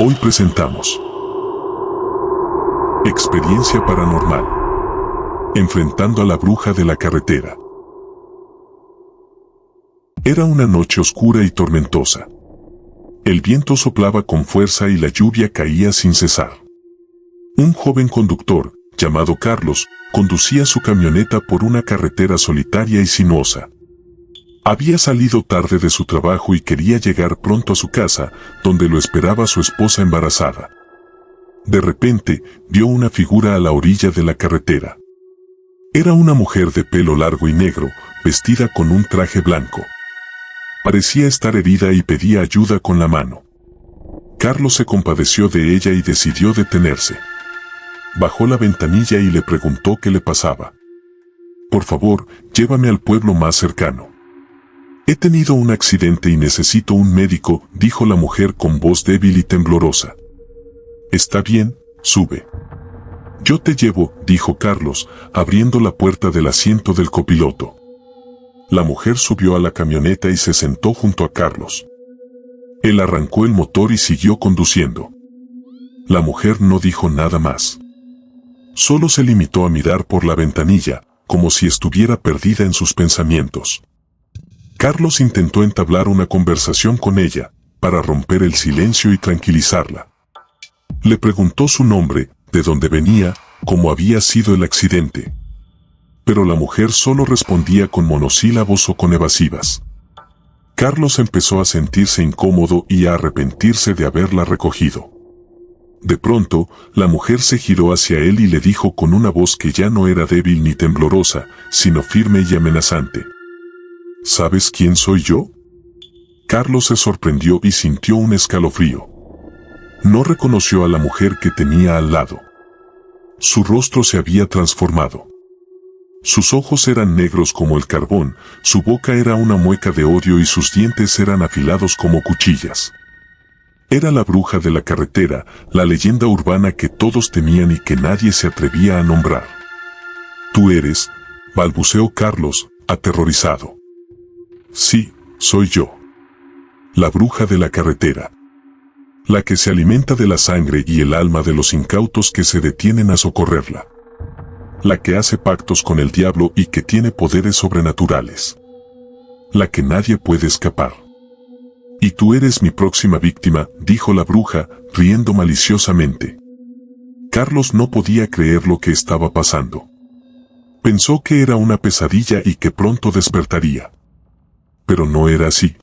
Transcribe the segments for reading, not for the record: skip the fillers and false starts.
Hoy presentamos Experiencia Paranormal. Enfrentando a la bruja de la carretera. Era una noche oscura y tormentosa. El viento soplaba con fuerza y la lluvia caía sin cesar. Un joven conductor, llamado Carlos, conducía su camioneta por una carretera solitaria y sinuosa. Había salido tarde de su trabajo y quería llegar pronto a su casa, donde lo esperaba su esposa embarazada. De repente, vio una figura a la orilla de la carretera. Era una mujer de pelo largo y negro, vestida con un traje blanco. Parecía estar herida y pedía ayuda con la mano. Carlos se compadeció de ella y decidió detenerse. Bajó la ventanilla y le preguntó qué le pasaba. «Por favor, llévame al pueblo más cercano. He tenido un accidente y necesito un médico», dijo la mujer con voz débil y temblorosa. «Está bien, sube. Yo te llevo», dijo Carlos, abriendo la puerta del asiento del copiloto. La mujer subió a la camioneta y se sentó junto a Carlos. Él arrancó el motor y siguió conduciendo. La mujer no dijo nada más. Solo se limitó a mirar por la ventanilla, como si estuviera perdida en sus pensamientos. Carlos intentó entablar una conversación con ella, para romper el silencio y tranquilizarla. Le preguntó su nombre, de dónde venía, cómo había sido el accidente. Pero la mujer solo respondía con monosílabos o con evasivas. Carlos empezó a sentirse incómodo y a arrepentirse de haberla recogido. De pronto, la mujer se giró hacia él y le dijo con una voz que ya no era débil ni temblorosa, sino firme y amenazante: «¿Sabes quién soy yo?». Carlos se sorprendió y sintió un escalofrío. No reconoció a la mujer que tenía al lado. Su rostro se había transformado. Sus ojos eran negros como el carbón, su boca era una mueca de odio y sus dientes eran afilados como cuchillas. Era la bruja de la carretera, la leyenda urbana que todos temían y que nadie se atrevía a nombrar. «¿Tú eres?», balbuceó Carlos, aterrorizado. «Sí, soy yo. La bruja de la carretera. La que se alimenta de la sangre y el alma de los incautos que se detienen a socorrerla. La que hace pactos con el diablo y que tiene poderes sobrenaturales. La que nadie puede escapar. Y tú eres mi próxima víctima», dijo la bruja, riendo maliciosamente. Carlos no podía creer lo que estaba pasando. Pensó que era una pesadilla y que pronto despertaría. Pero no era así.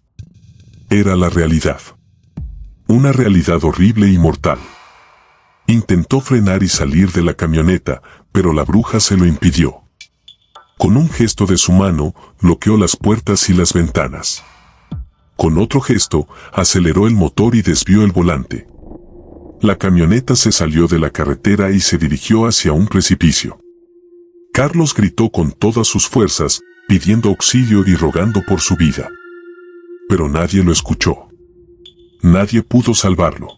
Era la realidad. Una realidad horrible y mortal. Intentó frenar y salir de la camioneta, pero la bruja se lo impidió. Con un gesto de su mano, bloqueó las puertas y las ventanas. Con otro gesto, aceleró el motor y desvió el volante. La camioneta se salió de la carretera y se dirigió hacia un precipicio. Carlos gritó con todas sus fuerzas, pidiendo auxilio y rogando por su vida. Pero nadie lo escuchó. Nadie pudo salvarlo.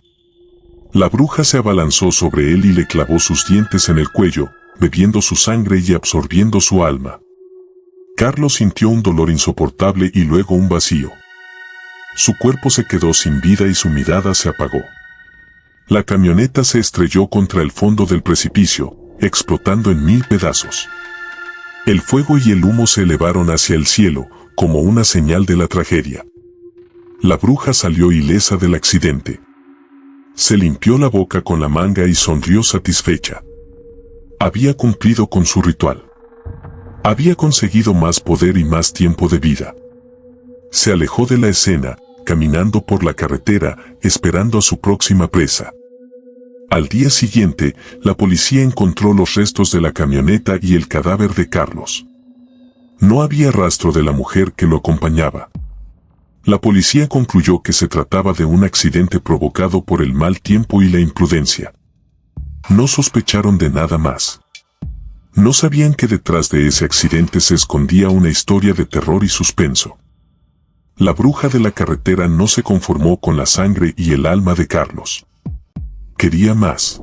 La bruja se abalanzó sobre él y le clavó sus dientes en el cuello, bebiendo su sangre y absorbiendo su alma. Carlos sintió un dolor insoportable y luego un vacío. Su cuerpo se quedó sin vida y su mirada se apagó. La camioneta se estrelló contra el fondo del precipicio, explotando en 1000 pedazos. El fuego y el humo se elevaron hacia el cielo, como una señal de la tragedia. La bruja salió ilesa del accidente. Se limpió la boca con la manga y sonrió satisfecha. Había cumplido con su ritual. Había conseguido más poder y más tiempo de vida. Se alejó de la escena, caminando por la carretera, esperando a su próxima presa. Al día siguiente, la policía encontró los restos de la camioneta y el cadáver de Carlos. No había rastro de la mujer que lo acompañaba. La policía concluyó que se trataba de un accidente provocado por el mal tiempo y la imprudencia. No sospecharon de nada más. No sabían que detrás de ese accidente se escondía una historia de terror y suspenso. La bruja de la carretera no se conformó con la sangre y el alma de Carlos. Quería más.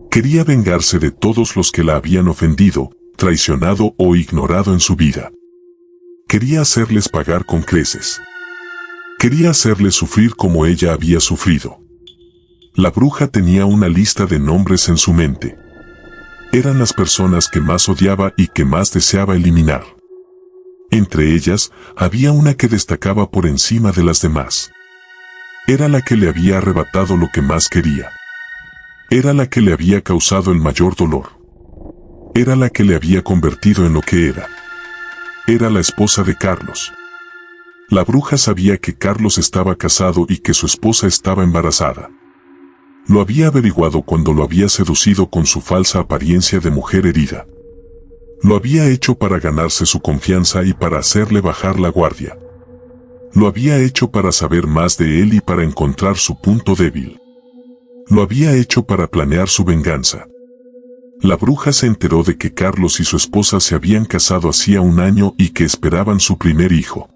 Quería vengarse de todos los que la habían ofendido, traicionado o ignorado en su vida. Quería hacerles pagar con creces. Quería hacerles sufrir como ella había sufrido. La bruja tenía una lista de nombres en su mente. Eran las personas que más odiaba y que más deseaba eliminar. Entre ellas, había una que destacaba por encima de las demás. Era la que le había arrebatado lo que más quería. Era la que le había causado el mayor dolor. Era la que le había convertido en lo que era. Era la esposa de Carlos. La bruja sabía que Carlos estaba casado y que su esposa estaba embarazada. Lo había averiguado cuando lo había seducido con su falsa apariencia de mujer herida. Lo había hecho para ganarse su confianza y para hacerle bajar la guardia. Lo había hecho para saber más de él y para encontrar su punto débil. Lo había hecho para planear su venganza. La bruja se enteró de que Carlos y su esposa se habían casado hacía un año y que esperaban su primer hijo.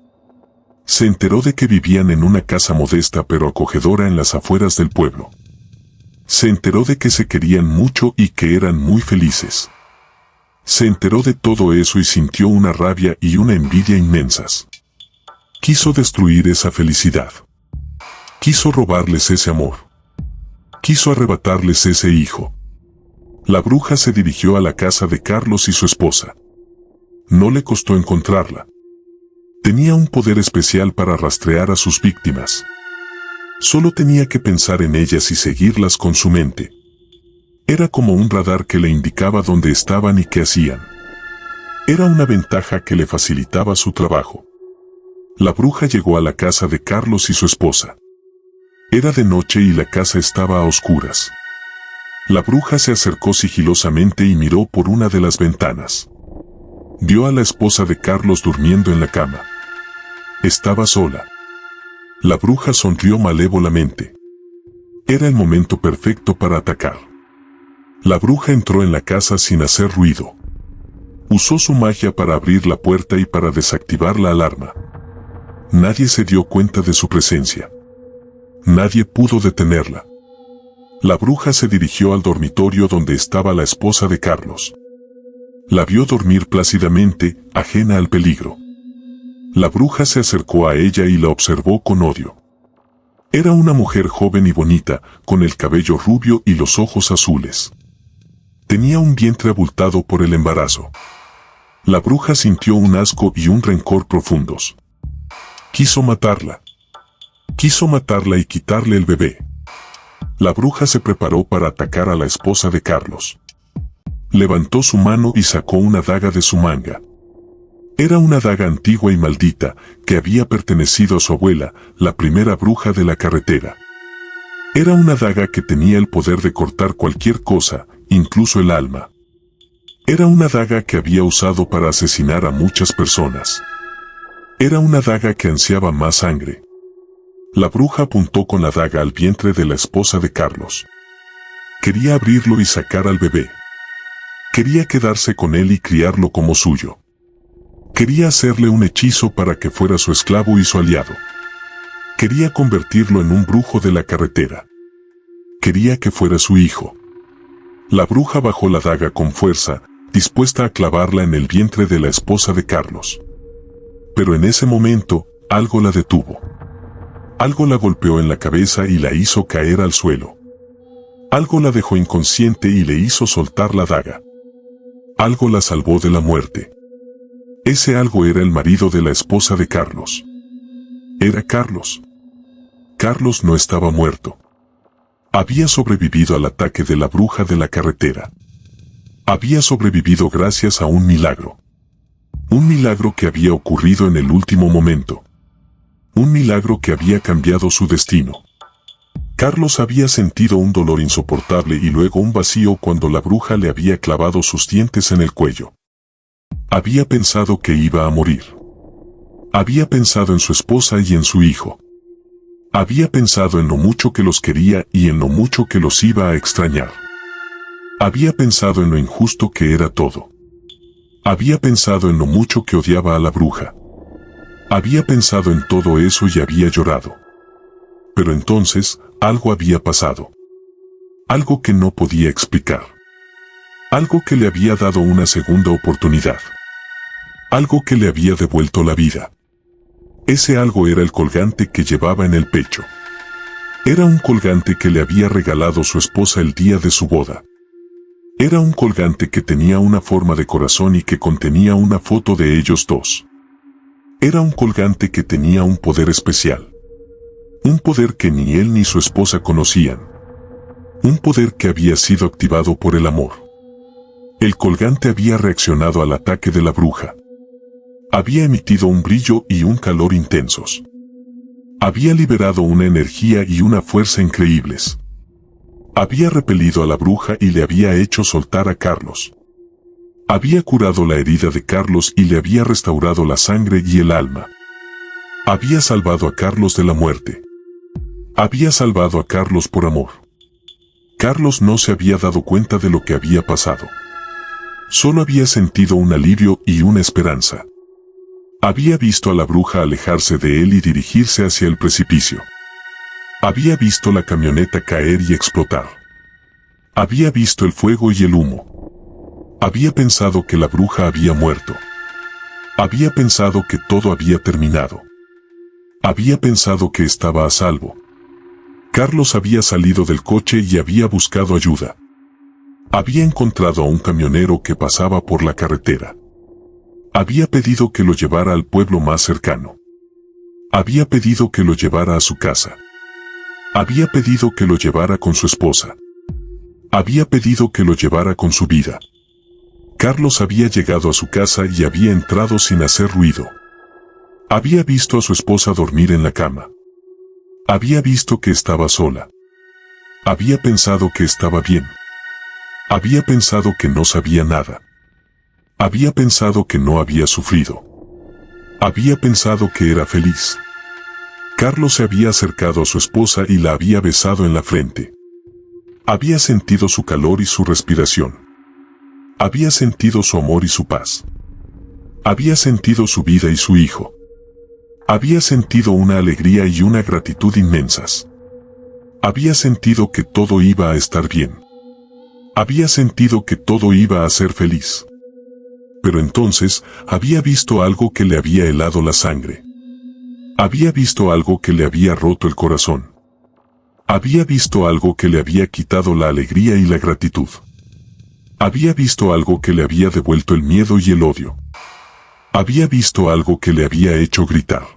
Se enteró de que vivían en una casa modesta pero acogedora en las afueras del pueblo. Se enteró de que se querían mucho y que eran muy felices. Se enteró de todo eso y sintió una rabia y una envidia inmensas. Quiso destruir esa felicidad. Quiso robarles ese amor. Quiso arrebatarles ese hijo. La bruja se dirigió a la casa de Carlos y su esposa. No le costó encontrarla. Tenía un poder especial para rastrear a sus víctimas. Solo tenía que pensar en ellas y seguirlas con su mente. Era como un radar que le indicaba dónde estaban y qué hacían. Era una ventaja que le facilitaba su trabajo. La bruja llegó a la casa de Carlos y su esposa. Era de noche y la casa estaba a oscuras. La bruja se acercó sigilosamente y miró por una de las ventanas. Vio a la esposa de Carlos durmiendo en la cama. Estaba sola. La bruja sonrió malévolamente. Era el momento perfecto para atacar. La bruja entró en la casa sin hacer ruido. Usó su magia para abrir la puerta y para desactivar la alarma. Nadie se dio cuenta de su presencia. Nadie pudo detenerla. La bruja se dirigió al dormitorio donde estaba la esposa de Carlos. La vio dormir plácidamente, ajena al peligro. La bruja se acercó a ella y la observó con odio. Era una mujer joven y bonita, con el cabello rubio y los ojos azules. Tenía un vientre abultado por el embarazo. La bruja sintió un asco y un rencor profundos. Quiso matarla. Quiso matarla y quitarle el bebé. La bruja se preparó para atacar a la esposa de Carlos. Levantó su mano y sacó una daga de su manga. Era una daga antigua y maldita, que había pertenecido a su abuela, la primera bruja de la carretera. Era una daga que tenía el poder de cortar cualquier cosa, incluso el alma. Era una daga que había usado para asesinar a muchas personas. Era una daga que ansiaba más sangre. La bruja apuntó con la daga al vientre de la esposa de Carlos. Quería abrirlo y sacar al bebé. Quería quedarse con él y criarlo como suyo. Quería hacerle un hechizo para que fuera su esclavo y su aliado. Quería convertirlo en un brujo de la carretera. Quería que fuera su hijo. La bruja bajó la daga con fuerza, dispuesta a clavarla en el vientre de la esposa de Carlos. Pero en ese momento, algo la detuvo. Algo la golpeó en la cabeza y la hizo caer al suelo. Algo la dejó inconsciente y le hizo soltar la daga. Algo la salvó de la muerte. Ese algo era el marido de la esposa de Carlos. Era Carlos. Carlos no estaba muerto. Había sobrevivido al ataque de la bruja de la carretera. Había sobrevivido gracias a un milagro. Un milagro que había ocurrido en el último momento. Un milagro que había cambiado su destino. Carlos había sentido un dolor insoportable y luego un vacío cuando la bruja le había clavado sus dientes en el cuello. Había pensado que iba a morir. Había pensado en su esposa y en su hijo. Había pensado en lo mucho que los quería y en lo mucho que los iba a extrañar. Había pensado en lo injusto que era todo. Había pensado en lo mucho que odiaba a la bruja. Había pensado en todo eso y había llorado. Pero entonces, algo había pasado. Algo que no podía explicar. Algo que le había dado una segunda oportunidad. Algo que le había devuelto la vida. Ese algo era el colgante que llevaba en el pecho. Era un colgante que le había regalado su esposa el día de su boda. Era un colgante que tenía una forma de corazón y que contenía una foto de ellos dos. Era un colgante que tenía un poder especial. Un poder que ni él ni su esposa conocían. Un poder que había sido activado por el amor. El colgante había reaccionado al ataque de la bruja. Había emitido un brillo y un calor intensos. Había liberado una energía y una fuerza increíbles. Había repelido a la bruja y le había hecho soltar a Carlos. Había curado la herida de Carlos y le había restaurado la sangre y el alma. Había salvado a Carlos de la muerte. Había salvado a Carlos por amor. Carlos no se había dado cuenta de lo que había pasado. Solo había sentido un alivio y una esperanza. Había visto a la bruja alejarse de él y dirigirse hacia el precipicio. Había visto la camioneta caer y explotar. Había visto el fuego y el humo. Había pensado que la bruja había muerto. Había pensado que todo había terminado. Había pensado que estaba a salvo. Carlos había salido del coche y había buscado ayuda. Había encontrado a un camionero que pasaba por la carretera. Había pedido que lo llevara al pueblo más cercano. Había pedido que lo llevara a su casa. Había pedido que lo llevara con su esposa. Había pedido que lo llevara con su vida. Carlos había llegado a su casa y había entrado sin hacer ruido. Había visto a su esposa dormir en la cama. Había visto que estaba sola. Había pensado que estaba bien. Había pensado que no sabía nada. Había pensado que no había sufrido. Había pensado que era feliz. Carlos se había acercado a su esposa y la había besado en la frente. Había sentido su calor y su respiración. Había sentido su amor y su paz. Había sentido su vida y su hijo. Había sentido una alegría y una gratitud inmensas. Había sentido que todo iba a estar bien. Había sentido que todo iba a ser feliz. Pero entonces había visto algo que le había helado la sangre. Había visto algo que le había roto el corazón. Había visto algo que le había quitado la alegría y la gratitud. Había visto algo que le había devuelto el miedo y el odio. Había visto algo que le había hecho gritar.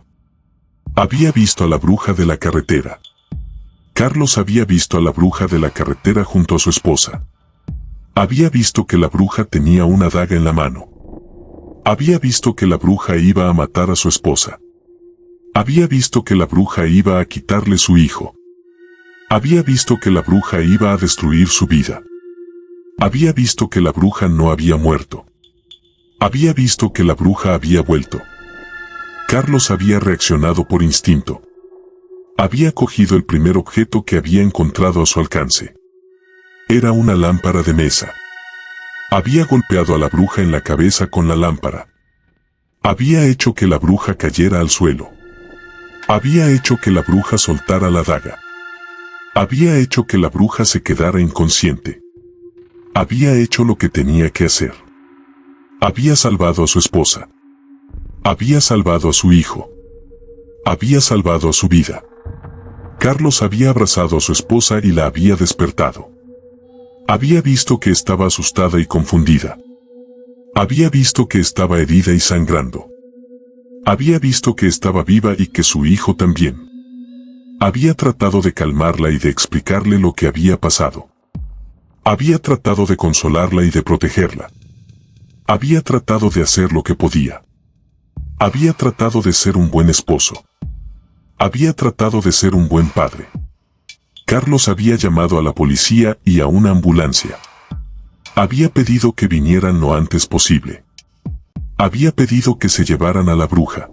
Había visto a la bruja de la carretera. Carlos había visto a la bruja de la carretera junto a su esposa. Había visto que la bruja tenía una daga en la mano. Había visto que la bruja iba a matar a su esposa. Había visto que la bruja iba a quitarle su hijo. Había visto que la bruja iba a destruir su vida. Había visto que la bruja no había muerto. Había visto que la bruja había vuelto. Carlos había reaccionado por instinto. Había cogido el primer objeto que había encontrado a su alcance. Era una lámpara de mesa. Había golpeado a la bruja en la cabeza con la lámpara. Había hecho que la bruja cayera al suelo. Había hecho que la bruja soltara la daga. Había hecho que la bruja se quedara inconsciente. Había hecho lo que tenía que hacer. Había salvado a su esposa. Había salvado a su hijo. Había salvado a su vida. Carlos había abrazado a su esposa y la había despertado. Había visto que estaba asustada y confundida. Había visto que estaba herida y sangrando. Había visto que estaba viva y que su hijo también. Había tratado de calmarla y de explicarle lo que había pasado. Había tratado de consolarla y de protegerla. Había tratado de hacer lo que podía. Había tratado de ser un buen esposo. Había tratado de ser un buen padre. Carlos había llamado a la policía y a una ambulancia. Había pedido que vinieran lo antes posible. Había pedido que se llevaran a la bruja.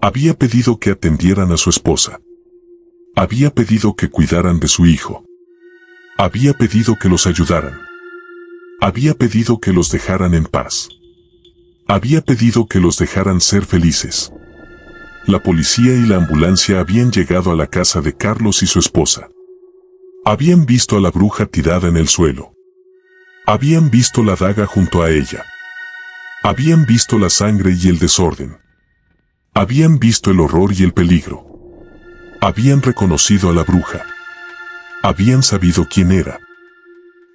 Había pedido que atendieran a su esposa. Había pedido que cuidaran de su hijo. Había pedido que los ayudaran. Había pedido que los dejaran en paz. Había pedido que los dejaran ser felices. La policía y la ambulancia habían llegado a la casa de Carlos y su esposa. Habían visto a la bruja tirada en el suelo. Habían visto la daga junto a ella. Habían visto la sangre y el desorden. Habían visto el horror y el peligro. Habían reconocido a la bruja. Habían sabido quién era.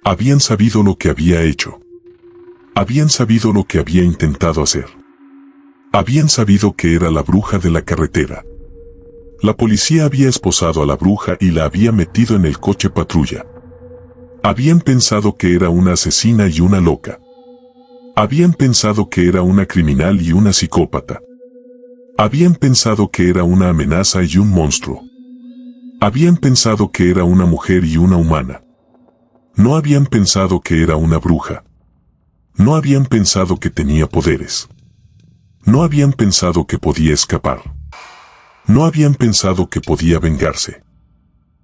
Habían sabido lo que había hecho. Habían sabido lo que había intentado hacer. Habían sabido que era la bruja de la carretera. La policía había esposado a la bruja y la había metido en el coche patrulla. Habían pensado que era una asesina y una loca. Habían pensado que era una criminal y una psicópata. Habían pensado que era una amenaza y un monstruo. Habían pensado que era una mujer y una humana. No habían pensado que era una bruja. No habían pensado que tenía poderes. No habían pensado que podía escapar. No habían pensado que podía vengarse.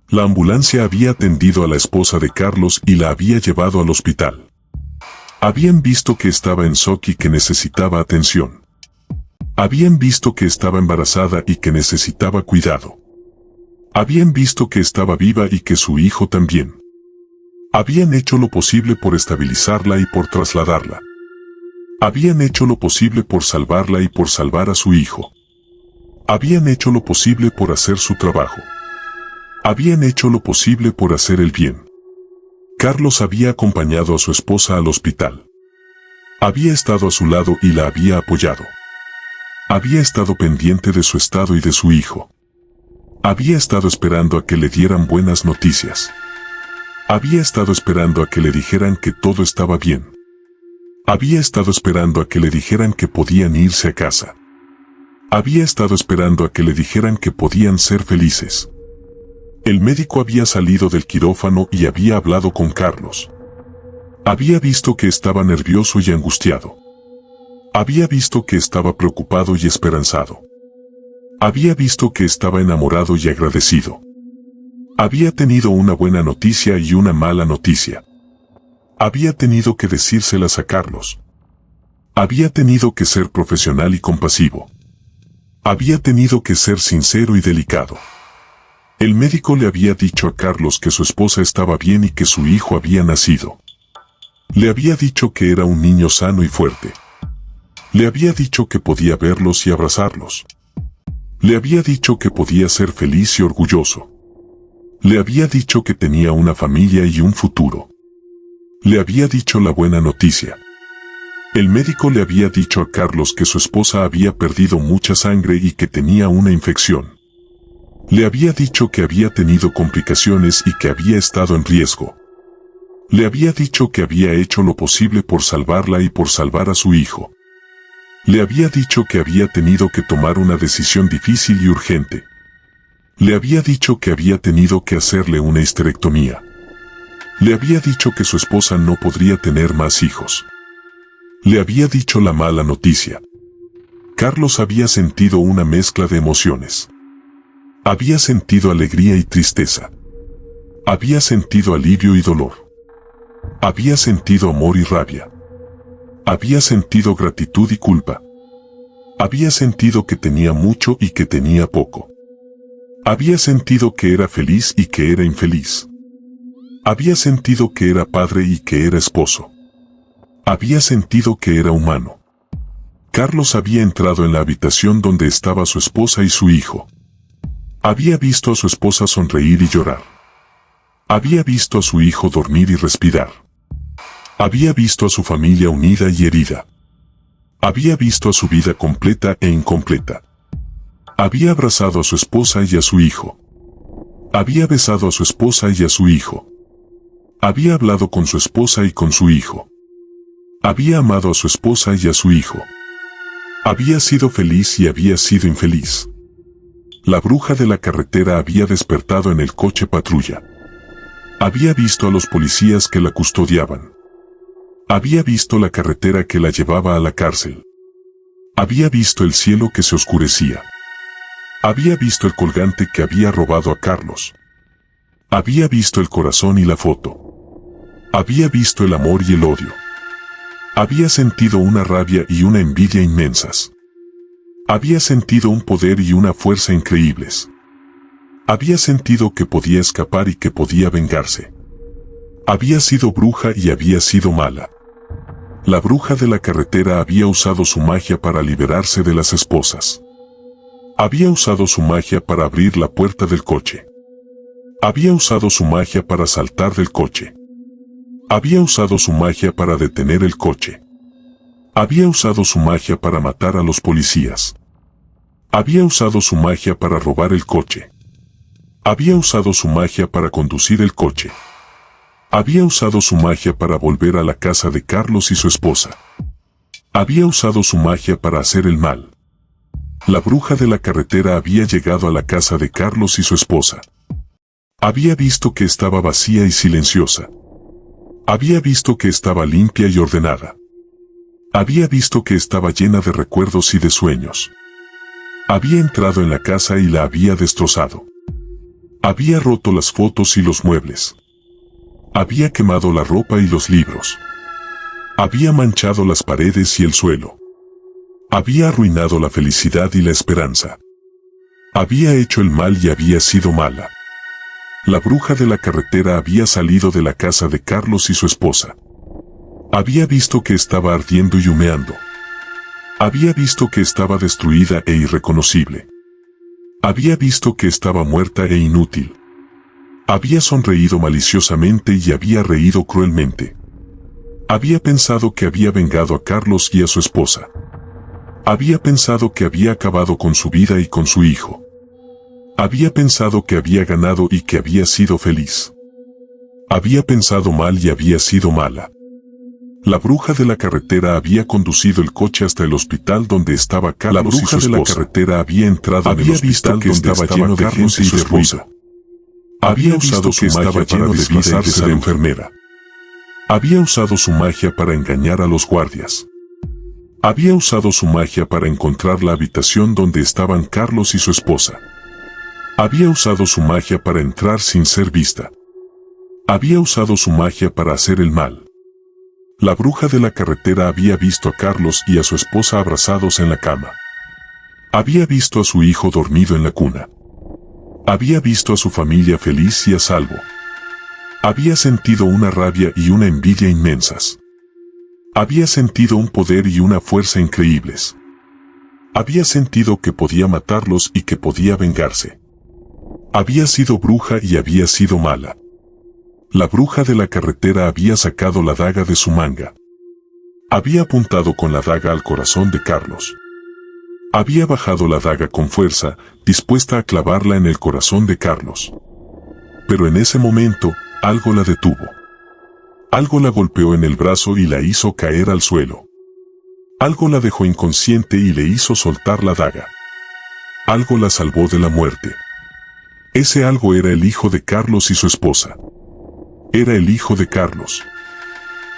La ambulancia había atendido a la esposa de Carlos y la había llevado al hospital. Habían visto que estaba en shock y que necesitaba atención. Habían visto que estaba embarazada y que necesitaba cuidado. Habían visto que estaba viva y que su hijo también. Habían hecho lo posible por estabilizarla y por trasladarla. Habían hecho lo posible por salvarla y por salvar a su hijo. Habían hecho lo posible por hacer su trabajo. Habían hecho lo posible por hacer el bien. Carlos había acompañado a su esposa al hospital. Había estado a su lado y la había apoyado. Había estado pendiente de su estado y de su hijo. Había estado esperando a que le dieran buenas noticias. Había estado esperando a que le dijeran que todo estaba bien. Había estado esperando a que le dijeran que podían irse a casa. Había estado esperando a que le dijeran que podían ser felices. El médico había salido del quirófano y había hablado con Carlos. Había visto que estaba nervioso y angustiado. Había visto que estaba preocupado y esperanzado. Había visto que estaba enamorado y agradecido. Había tenido una buena noticia y una mala noticia. Había tenido que decírselas a Carlos. Había tenido que ser profesional y compasivo. Había tenido que ser sincero y delicado. El médico le había dicho a Carlos que su esposa estaba bien y que su hijo había nacido. Le había dicho que era un niño sano y fuerte. Le había dicho que podía verlos y abrazarlos. Le había dicho que podía ser feliz y orgulloso. Le había dicho que tenía una familia y un futuro. Le había dicho la buena noticia. El médico le había dicho a Carlos que su esposa había perdido mucha sangre y que tenía una infección. Le había dicho que había tenido complicaciones y que había estado en riesgo. Le había dicho que había hecho lo posible por salvarla y por salvar a su hijo. Le había dicho que había tenido que tomar una decisión difícil y urgente. Le había dicho que había tenido que hacerle una histerectomía. Le había dicho que su esposa no podría tener más hijos. Le había dicho la mala noticia. Carlos había sentido una mezcla de emociones. Había sentido alegría y tristeza. Había sentido alivio y dolor. Había sentido amor y rabia. Había sentido gratitud y culpa. Había sentido que tenía mucho y que tenía poco. Había sentido que era feliz y que era infeliz. Había sentido que era padre y que era esposo. Había sentido que era humano. Carlos había entrado en la habitación donde estaba su esposa y su hijo. Había visto a su esposa sonreír y llorar. Había visto a su hijo dormir y respirar. Había visto a su familia unida y herida. Había visto a su vida completa e incompleta. Había abrazado a su esposa y a su hijo. Había besado a su esposa y a su hijo. Había hablado con su esposa y con su hijo. Había amado a su esposa y a su hijo. Había sido feliz y había sido infeliz. La bruja de la carretera había despertado en el coche patrulla. Había visto a los policías que la custodiaban. Había visto la carretera que la llevaba a la cárcel. Había visto el cielo que se oscurecía. Había visto el colgante que había robado a Carlos. Había visto el corazón y la foto. Había visto el amor y el odio. Había sentido una rabia y una envidia inmensas. Había sentido un poder y una fuerza increíbles. Había sentido que podía escapar y que podía vengarse. Había sido bruja y había sido mala. La bruja de la carretera había usado su magia para liberarse de las esposas. Había usado su magia para abrir la puerta del coche. Había usado su magia para saltar del coche. Había usado su magia para detener el coche. Había usado su magia para matar a los policías. Había usado su magia para robar el coche. Había usado su magia para conducir el coche. Había usado su magia para volver a la casa de Carlos y su esposa. Había usado su magia para hacer el mal. La bruja de la carretera había llegado a la casa de Carlos y su esposa. Había visto que estaba vacía y silenciosa. Había visto que estaba limpia y ordenada. Había visto que estaba llena de recuerdos y de sueños. Había entrado en la casa y la había destrozado. Había roto las fotos y los muebles. Había quemado la ropa y los libros. Había manchado las paredes y el suelo. Había arruinado la felicidad y la esperanza. Había hecho el mal y había sido mala. La bruja de la carretera había salido de la casa de Carlos y su esposa. Había visto que estaba ardiendo y humeando. Había visto que estaba destruida e irreconocible. Había visto que estaba muerta e inútil. Había sonreído maliciosamente y había reído cruelmente. Había pensado que había vengado a Carlos y a su esposa. Había pensado que había acabado con su vida y con su hijo. Había pensado que había ganado y que había sido feliz. Había pensado mal y había sido mala. La bruja de la carretera había conducido el coche hasta el hospital donde estaba Carlos y su esposa. La bruja de la carretera había entrado en el hospital donde estaba lleno de gente y de ruido. Había usado su magia para disfrazarse de enfermera. Había usado su magia para engañar a los guardias. Había usado su magia para encontrar la habitación donde estaban Carlos y su esposa. Había usado su magia para entrar sin ser vista. Había usado su magia para hacer el mal. La bruja de la carretera había visto a Carlos y a su esposa abrazados en la cama. Había visto a su hijo dormido en la cuna. Había visto a su familia feliz y a salvo. Había sentido una rabia y una envidia inmensas. Había sentido un poder y una fuerza increíbles. Había sentido que podía matarlos y que podía vengarse. Había sido bruja y había sido mala. La bruja de la carretera había sacado la daga de su manga. Había apuntado con la daga al corazón de Carlos. Había bajado la daga con fuerza, dispuesta a clavarla en el corazón de Carlos. Pero en ese momento, algo la detuvo. Algo la golpeó en el brazo y la hizo caer al suelo. Algo la dejó inconsciente y le hizo soltar la daga. Algo la salvó de la muerte. Ese algo era el hijo de Carlos y su esposa. Era el hijo de Carlos.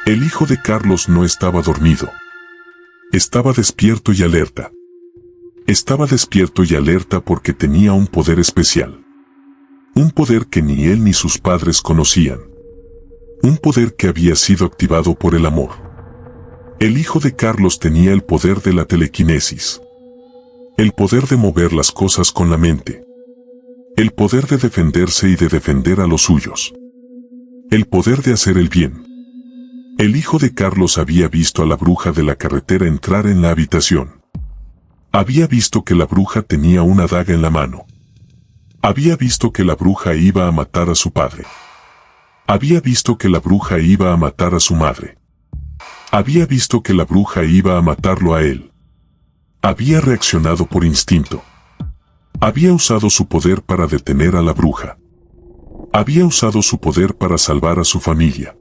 El hijo de Carlos no estaba dormido. Estaba despierto y alerta. Estaba despierto y alerta porque tenía un poder especial. Un poder que ni él ni sus padres conocían. Un poder que había sido activado por el amor. El hijo de Carlos tenía el poder de la telequinesis. El poder de mover las cosas con la mente. El poder de defenderse y de defender a los suyos. El poder de hacer el bien. El hijo de Carlos había visto a la bruja de la carretera entrar en la habitación. Había visto que la bruja tenía una daga en la mano. Había visto que la bruja iba a matar a su padre. Había visto que la bruja iba a matar a su madre. Había visto que la bruja iba a matarlo a él. Había reaccionado por instinto. Había usado su poder para detener a la bruja. Había usado su poder para salvar a su familia.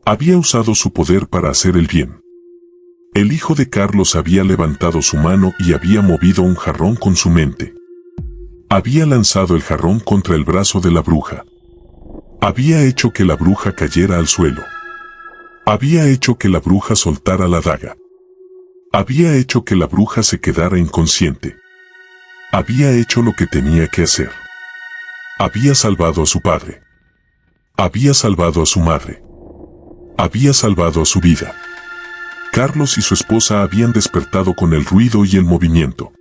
Había usado su poder para hacer el bien. El hijo de Carlos había levantado su mano y había movido un jarrón con su mente. Había lanzado el jarrón contra el brazo de la bruja. Había hecho que la bruja cayera al suelo. Había hecho que la bruja soltara la daga. Había hecho que la bruja se quedara inconsciente. Había hecho lo que tenía que hacer. Había salvado a su padre. Había salvado a su madre. Había salvado a su vida. Carlos y su esposa habían despertado con el ruido y el movimiento.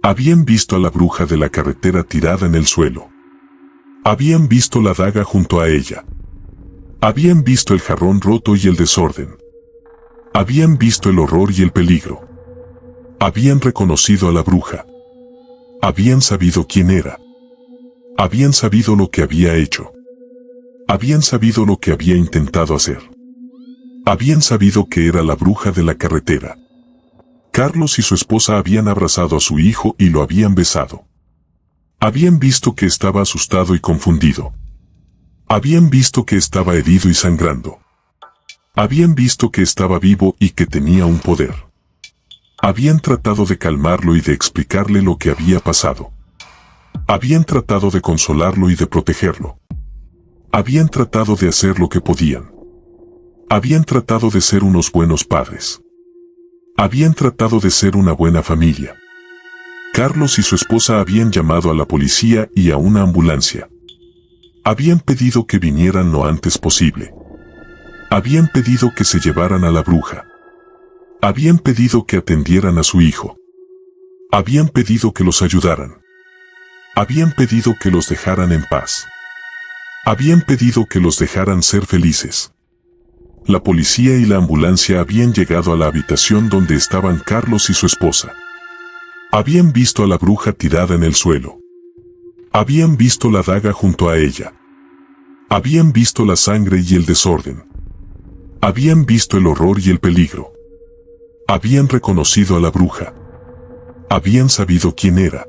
Habían visto a la bruja de la carretera tirada en el suelo. Habían visto la daga junto a ella. Habían visto el jarrón roto y el desorden. Habían visto el horror y el peligro. Habían reconocido a la bruja. Habían sabido quién era. Habían sabido lo que había hecho. Habían sabido lo que había intentado hacer. Habían sabido que era la bruja de la carretera. Carlos y su esposa habían abrazado a su hijo y lo habían besado. Habían visto que estaba asustado y confundido. Habían visto que estaba herido y sangrando. Habían visto que estaba vivo y que tenía un poder. Habían tratado de calmarlo y de explicarle lo que había pasado. Habían tratado de consolarlo y de protegerlo. Habían tratado de hacer lo que podían. Habían tratado de ser unos buenos padres. Habían tratado de ser una buena familia. Carlos y su esposa habían llamado a la policía y a una ambulancia. Habían pedido que vinieran lo antes posible. Habían pedido que se llevaran a la bruja. Habían pedido que atendieran a su hijo. Habían pedido que los ayudaran. Habían pedido que los dejaran en paz. Habían pedido que los dejaran ser felices. La policía y la ambulancia habían llegado a la habitación donde estaban Carlos y su esposa. Habían visto a la bruja tirada en el suelo. Habían visto la daga junto a ella. Habían visto la sangre y el desorden. Habían visto el horror y el peligro. Habían reconocido a la bruja. Habían sabido quién era.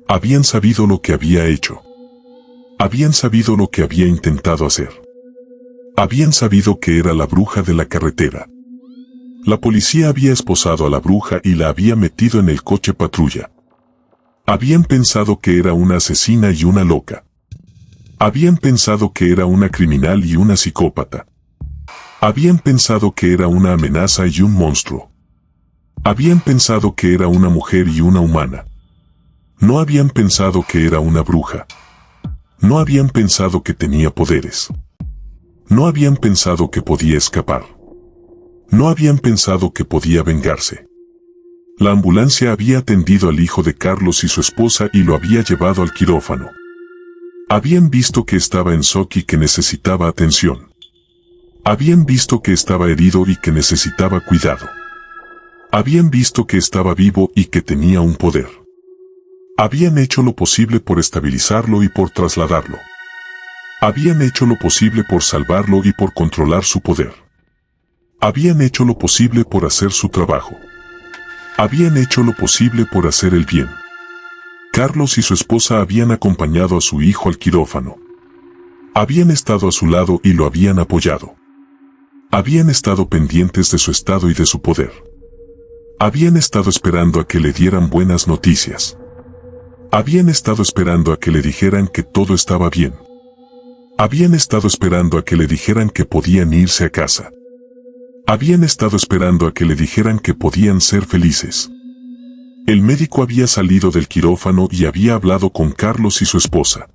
Habían sabido lo que había hecho. Habían sabido lo que había intentado hacer. Habían sabido que era la bruja de la carretera. La policía había esposado a la bruja y la había metido en el coche patrulla. Habían pensado que era una asesina y una loca. Habían pensado que era una criminal y una psicópata. Habían pensado que era una amenaza y un monstruo. Habían pensado que era una mujer y una humana. No habían pensado que era una bruja. No habían pensado que tenía poderes. No habían pensado que podía escapar. No habían pensado que podía vengarse. La ambulancia había atendido al hijo de Carlos y su esposa y lo había llevado al quirófano. Habían visto que estaba en shock y que necesitaba atención. Habían visto que estaba herido y que necesitaba cuidado. Habían visto que estaba vivo y que tenía un poder. Habían hecho lo posible por estabilizarlo y por trasladarlo. Habían hecho lo posible por salvarlo y por controlar su poder. Habían hecho lo posible por hacer su trabajo. Habían hecho lo posible por hacer el bien. Carlos y su esposa habían acompañado a su hijo al quirófano. Habían estado a su lado y lo habían apoyado. Habían estado pendientes de su estado y de su poder. Habían estado esperando a que le dieran buenas noticias. Habían estado esperando a que le dijeran que todo estaba bien. Habían estado esperando a que le dijeran que podían irse a casa. Habían estado esperando a que le dijeran que podían ser felices. El médico había salido del quirófano y había hablado con Carlos y su esposa.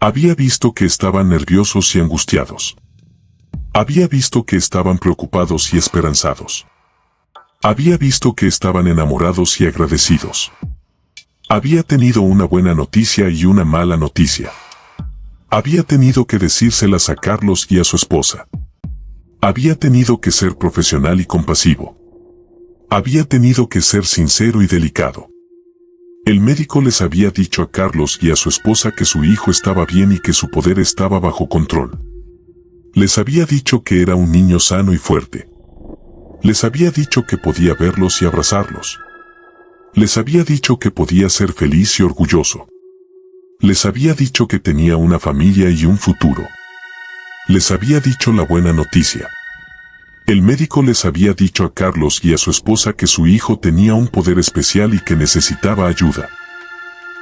Había visto que estaban nerviosos y angustiados. Había visto que estaban preocupados y esperanzados. Había visto que estaban enamorados y agradecidos. Había tenido una buena noticia y una mala noticia. Había tenido que decírselas a Carlos y a su esposa. Había tenido que ser profesional y compasivo. Había tenido que ser sincero y delicado. El médico les había dicho a Carlos y a su esposa que su hijo estaba bien y que su poder estaba bajo control. Les había dicho que era un niño sano y fuerte. Les había dicho que podía verlos y abrazarlos. Les había dicho que podía ser feliz y orgulloso. Les había dicho que tenía una familia y un futuro. Les había dicho la buena noticia. El médico les había dicho a Carlos y a su esposa que su hijo tenía un poder especial y que necesitaba ayuda.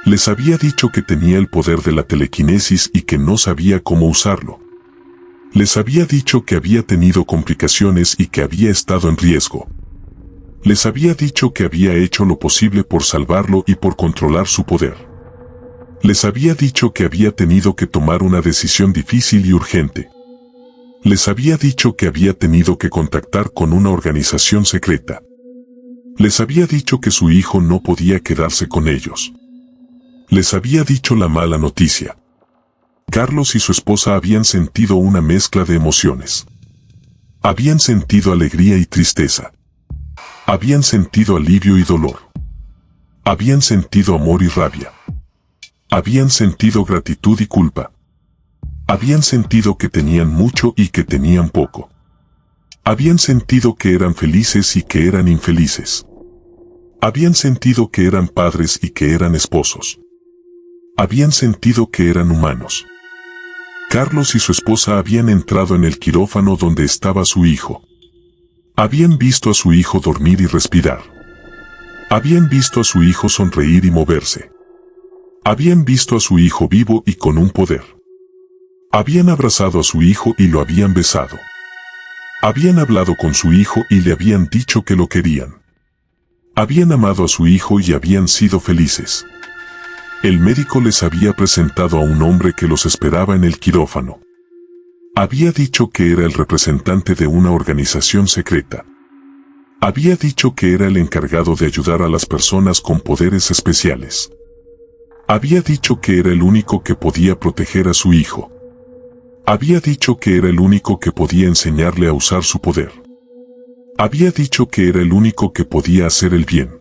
Les había dicho que tenía el poder de la telequinesis y que no sabía cómo usarlo. Les había dicho que había tenido complicaciones y que había estado en riesgo. Les había dicho que había hecho lo posible por salvarlo y por controlar su poder. Les había dicho que había tenido que tomar una decisión difícil y urgente. Les había dicho que había tenido que contactar con una organización secreta. Les había dicho que su hijo no podía quedarse con ellos. Les había dicho la mala noticia. Carlos y su esposa habían sentido una mezcla de emociones. Habían sentido alegría y tristeza. Habían sentido alivio y dolor. Habían sentido amor y rabia. Habían sentido gratitud y culpa. Habían sentido que tenían mucho y que tenían poco. Habían sentido que eran felices y que eran infelices. Habían sentido que eran padres y que eran esposos. Habían sentido que eran humanos. Carlos y su esposa habían entrado en el quirófano donde estaba su hijo. Habían visto a su hijo dormir y respirar. Habían visto a su hijo sonreír y moverse. Habían visto a su hijo vivo y con un poder. Habían abrazado a su hijo y lo habían besado. Habían hablado con su hijo y le habían dicho que lo querían. Habían amado a su hijo y habían sido felices. El médico les había presentado a un hombre que los esperaba en el quirófano. Había dicho que era el representante de una organización secreta. Había dicho que era el encargado de ayudar a las personas con poderes especiales. Había dicho que era el único que podía proteger a su hijo. Había dicho que era el único que podía enseñarle a usar su poder. Había dicho que era el único que podía hacer el bien.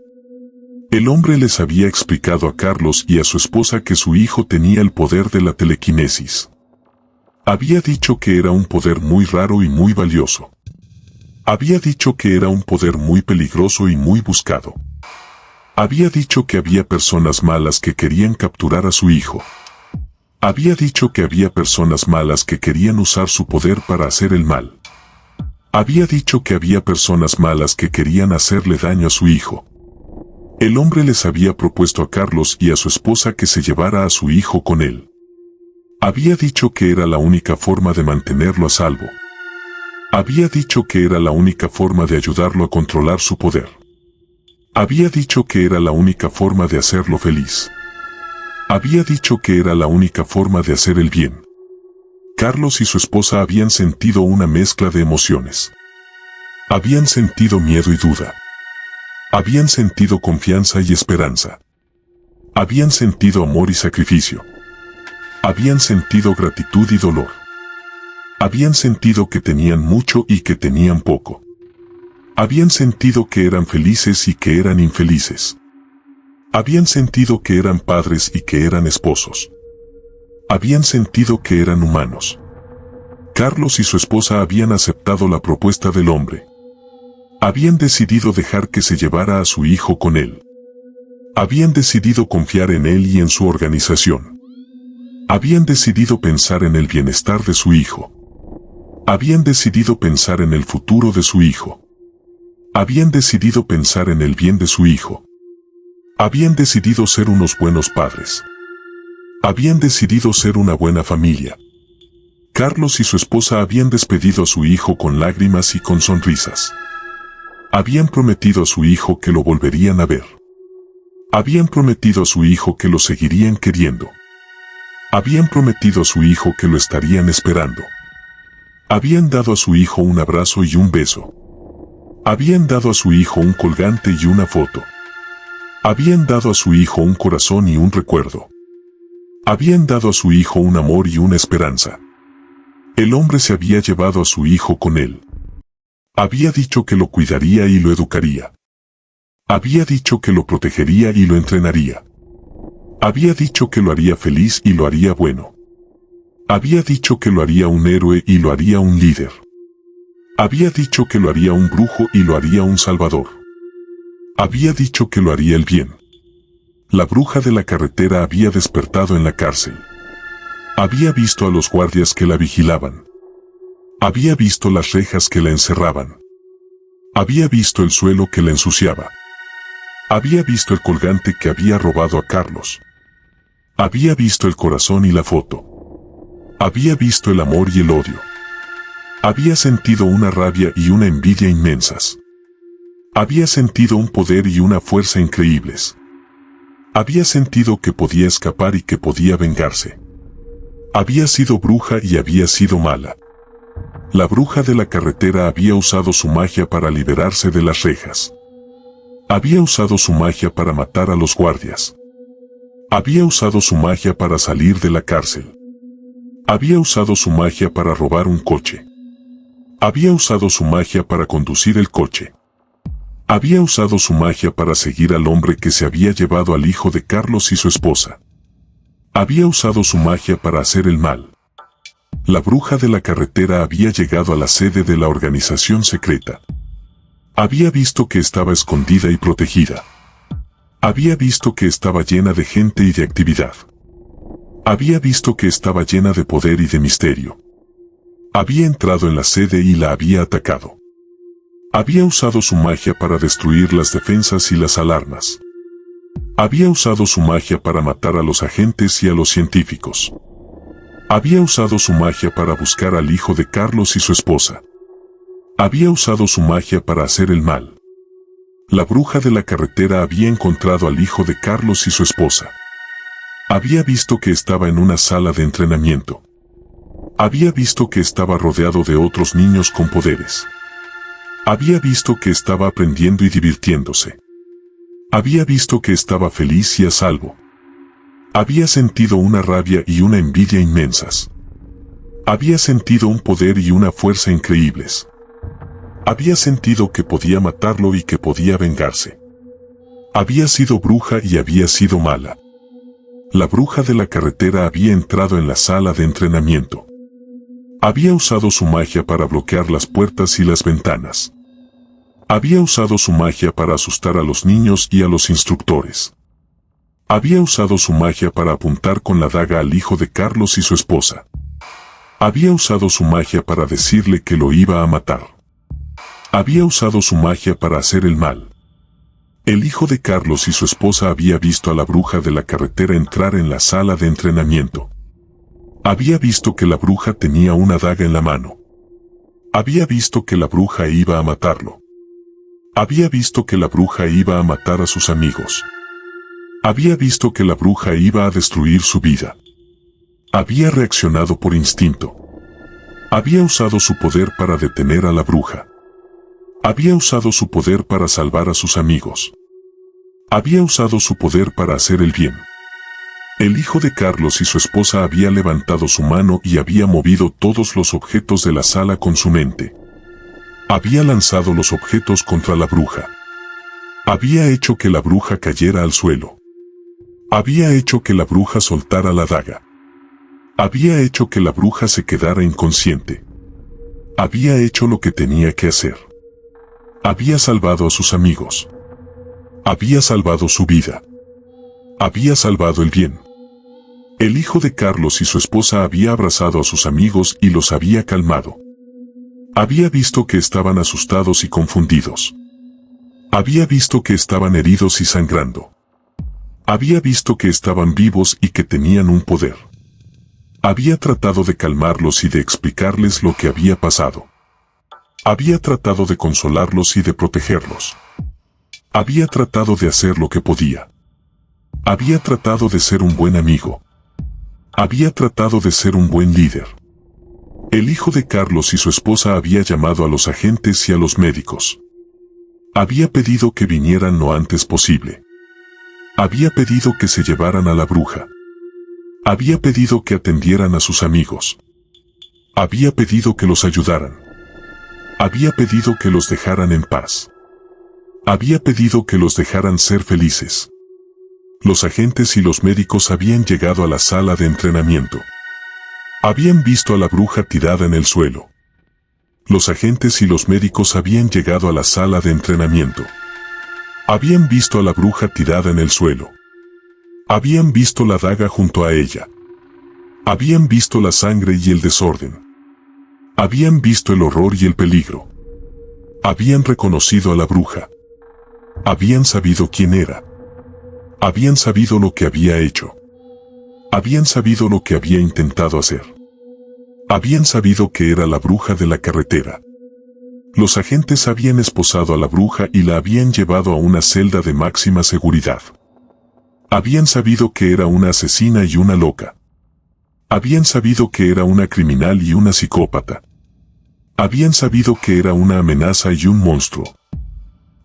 El hombre les había explicado a Carlos y a su esposa que su hijo tenía el poder de la telequinesis. Había dicho que era un poder muy raro y muy valioso. Había dicho que era un poder muy peligroso y muy buscado. Había dicho que había personas malas que querían capturar a su hijo. Había dicho que había personas malas que querían usar su poder para hacer el mal. Había dicho que había personas malas que querían hacerle daño a su hijo. El hombre les había propuesto a Carlos y a su esposa que se llevara a su hijo con él. Había dicho que era la única forma de mantenerlo a salvo. Había dicho que era la única forma de ayudarlo a controlar su poder. Había dicho que era la única forma de hacerlo feliz. Había dicho que era la única forma de hacer el bien. Carlos y su esposa habían sentido una mezcla de emociones. Habían sentido miedo y duda. Habían sentido confianza y esperanza. Habían sentido amor y sacrificio. Habían sentido gratitud y dolor. Habían sentido que tenían mucho y que tenían poco. Habían sentido que eran felices y que eran infelices. Habían sentido que eran padres y que eran esposos. Habían sentido que eran humanos. Carlos y su esposa habían aceptado la propuesta del hombre. Habían decidido dejar que se llevara a su hijo con él. Habían decidido confiar en él y en su organización. Habían decidido pensar en el bienestar de su hijo. Habían decidido pensar en el futuro de su hijo. Habían decidido pensar en el bien de su hijo. Habían decidido ser unos buenos padres. Habían decidido ser una buena familia. Carlos y su esposa habían despedido a su hijo con lágrimas y con sonrisas. Habían prometido a su hijo que lo volverían a ver. Habían prometido a su hijo que lo seguirían queriendo. Habían prometido a su hijo que lo estarían esperando. Habían dado a su hijo un abrazo y un beso. Habían dado a su hijo un colgante y una foto. Habían dado a su hijo un corazón y un recuerdo. Habían dado a su hijo un amor y una esperanza. El hombre se había llevado a su hijo con él. Había dicho que lo cuidaría y lo educaría. Había dicho que lo protegería y lo entrenaría. Había dicho que lo haría feliz y lo haría bueno. Había dicho que lo haría un héroe y lo haría un líder. Había dicho que lo haría un brujo y lo haría un salvador. Había dicho que lo haría el bien. La bruja de la carretera había despertado en la cárcel. Había visto a los guardias que la vigilaban. Había visto las rejas que la encerraban. Había visto el suelo que la ensuciaba. Había visto el colgante que había robado a Carlos. Había visto el corazón y la foto. Había visto el amor y el odio. Había sentido una rabia y una envidia inmensas. Había sentido un poder y una fuerza increíbles. Había sentido que podía escapar y que podía vengarse. Había sido bruja y había sido mala. La bruja de la carretera había usado su magia para liberarse de las rejas. Había usado su magia para matar a los guardias. Había usado su magia para salir de la cárcel. Había usado su magia para robar un coche. Había usado su magia para conducir el coche. Había usado su magia para seguir al hombre que se había llevado al hijo de Carlos y su esposa. Había usado su magia para hacer el mal. La bruja de la carretera había llegado a la sede de la organización secreta. Había visto que estaba escondida y protegida. Había visto que estaba llena de gente y de actividad. Había visto que estaba llena de poder y de misterio. Había entrado en la sede y la había atacado. Había usado su magia para destruir las defensas y las alarmas. Había usado su magia para matar a los agentes y a los científicos. Había usado su magia para buscar al hijo de Carlos y su esposa. Había usado su magia para hacer el mal. La bruja de la carretera había encontrado al hijo de Carlos y su esposa. Había visto que estaba en una sala de entrenamiento. Había visto que estaba rodeado de otros niños con poderes. Había visto que estaba aprendiendo y divirtiéndose. Había visto que estaba feliz y a salvo. Había sentido una rabia y una envidia inmensas. Había sentido un poder y una fuerza increíbles. Había sentido que podía matarlo y que podía vengarse. Había sido bruja y había sido mala. La bruja de la carretera había entrado en la sala de entrenamiento. Había usado su magia para bloquear las puertas y las ventanas. Había usado su magia para asustar a los niños y a los instructores. Había usado su magia para apuntar con la daga al hijo de Carlos y su esposa. Había usado su magia para decirle que lo iba a matar. Había usado su magia para hacer el mal. El hijo de Carlos y su esposa había visto a la bruja de la carretera entrar en la sala de entrenamiento. Había visto que la bruja tenía una daga en la mano. Había visto que la bruja iba a matarlo. Había visto que la bruja iba a matar a sus amigos. Había visto que la bruja iba a destruir su vida. Había reaccionado por instinto. Había usado su poder para detener a la bruja. Había usado su poder para salvar a sus amigos. Había usado su poder para hacer el bien. El hijo de Carlos y su esposa había levantado su mano y había movido todos los objetos de la sala con su mente. Había lanzado los objetos contra la bruja. Había hecho que la bruja cayera al suelo. Había hecho que la bruja soltara la daga. Había hecho que la bruja se quedara inconsciente. Había hecho lo que tenía que hacer. Había salvado a sus amigos. Había salvado su vida. Había salvado el bien. El hijo de Carlos y su esposa había abrazado a sus amigos y los había calmado. Había visto que estaban asustados y confundidos. Había visto que estaban heridos y sangrando. Había visto que estaban vivos y que tenían un poder. Había tratado de calmarlos y de explicarles lo que había pasado. Había tratado de consolarlos y de protegerlos. Había tratado de hacer lo que podía. Había tratado de ser un buen amigo. Había tratado de ser un buen líder. El hijo de Carlos y su esposa había llamado a los agentes y a los médicos. Había pedido que vinieran lo antes posible. Había pedido que se llevaran a la bruja. Había pedido que atendieran a sus amigos. Había pedido que los ayudaran. Había pedido que los dejaran en paz. Había pedido que los dejaran ser felices. Los agentes y los médicos habían llegado a la sala de entrenamiento. Habían visto a la bruja tirada en el suelo. Los agentes y los médicos habían llegado a la sala de entrenamiento. Habían visto a la bruja tirada en el suelo. Habían visto la daga junto a ella. Habían visto la sangre y el desorden. Habían visto el horror y el peligro. Habían reconocido a la bruja. Habían sabido quién era. Habían sabido lo que había hecho. Habían sabido lo que había intentado hacer. Habían sabido que era la bruja de la carretera. Los agentes habían esposado a la bruja y la habían llevado a una celda de máxima seguridad. Habían sabido que era una asesina y una loca. Habían sabido que era una criminal y una psicópata. Habían sabido que era una amenaza y un monstruo.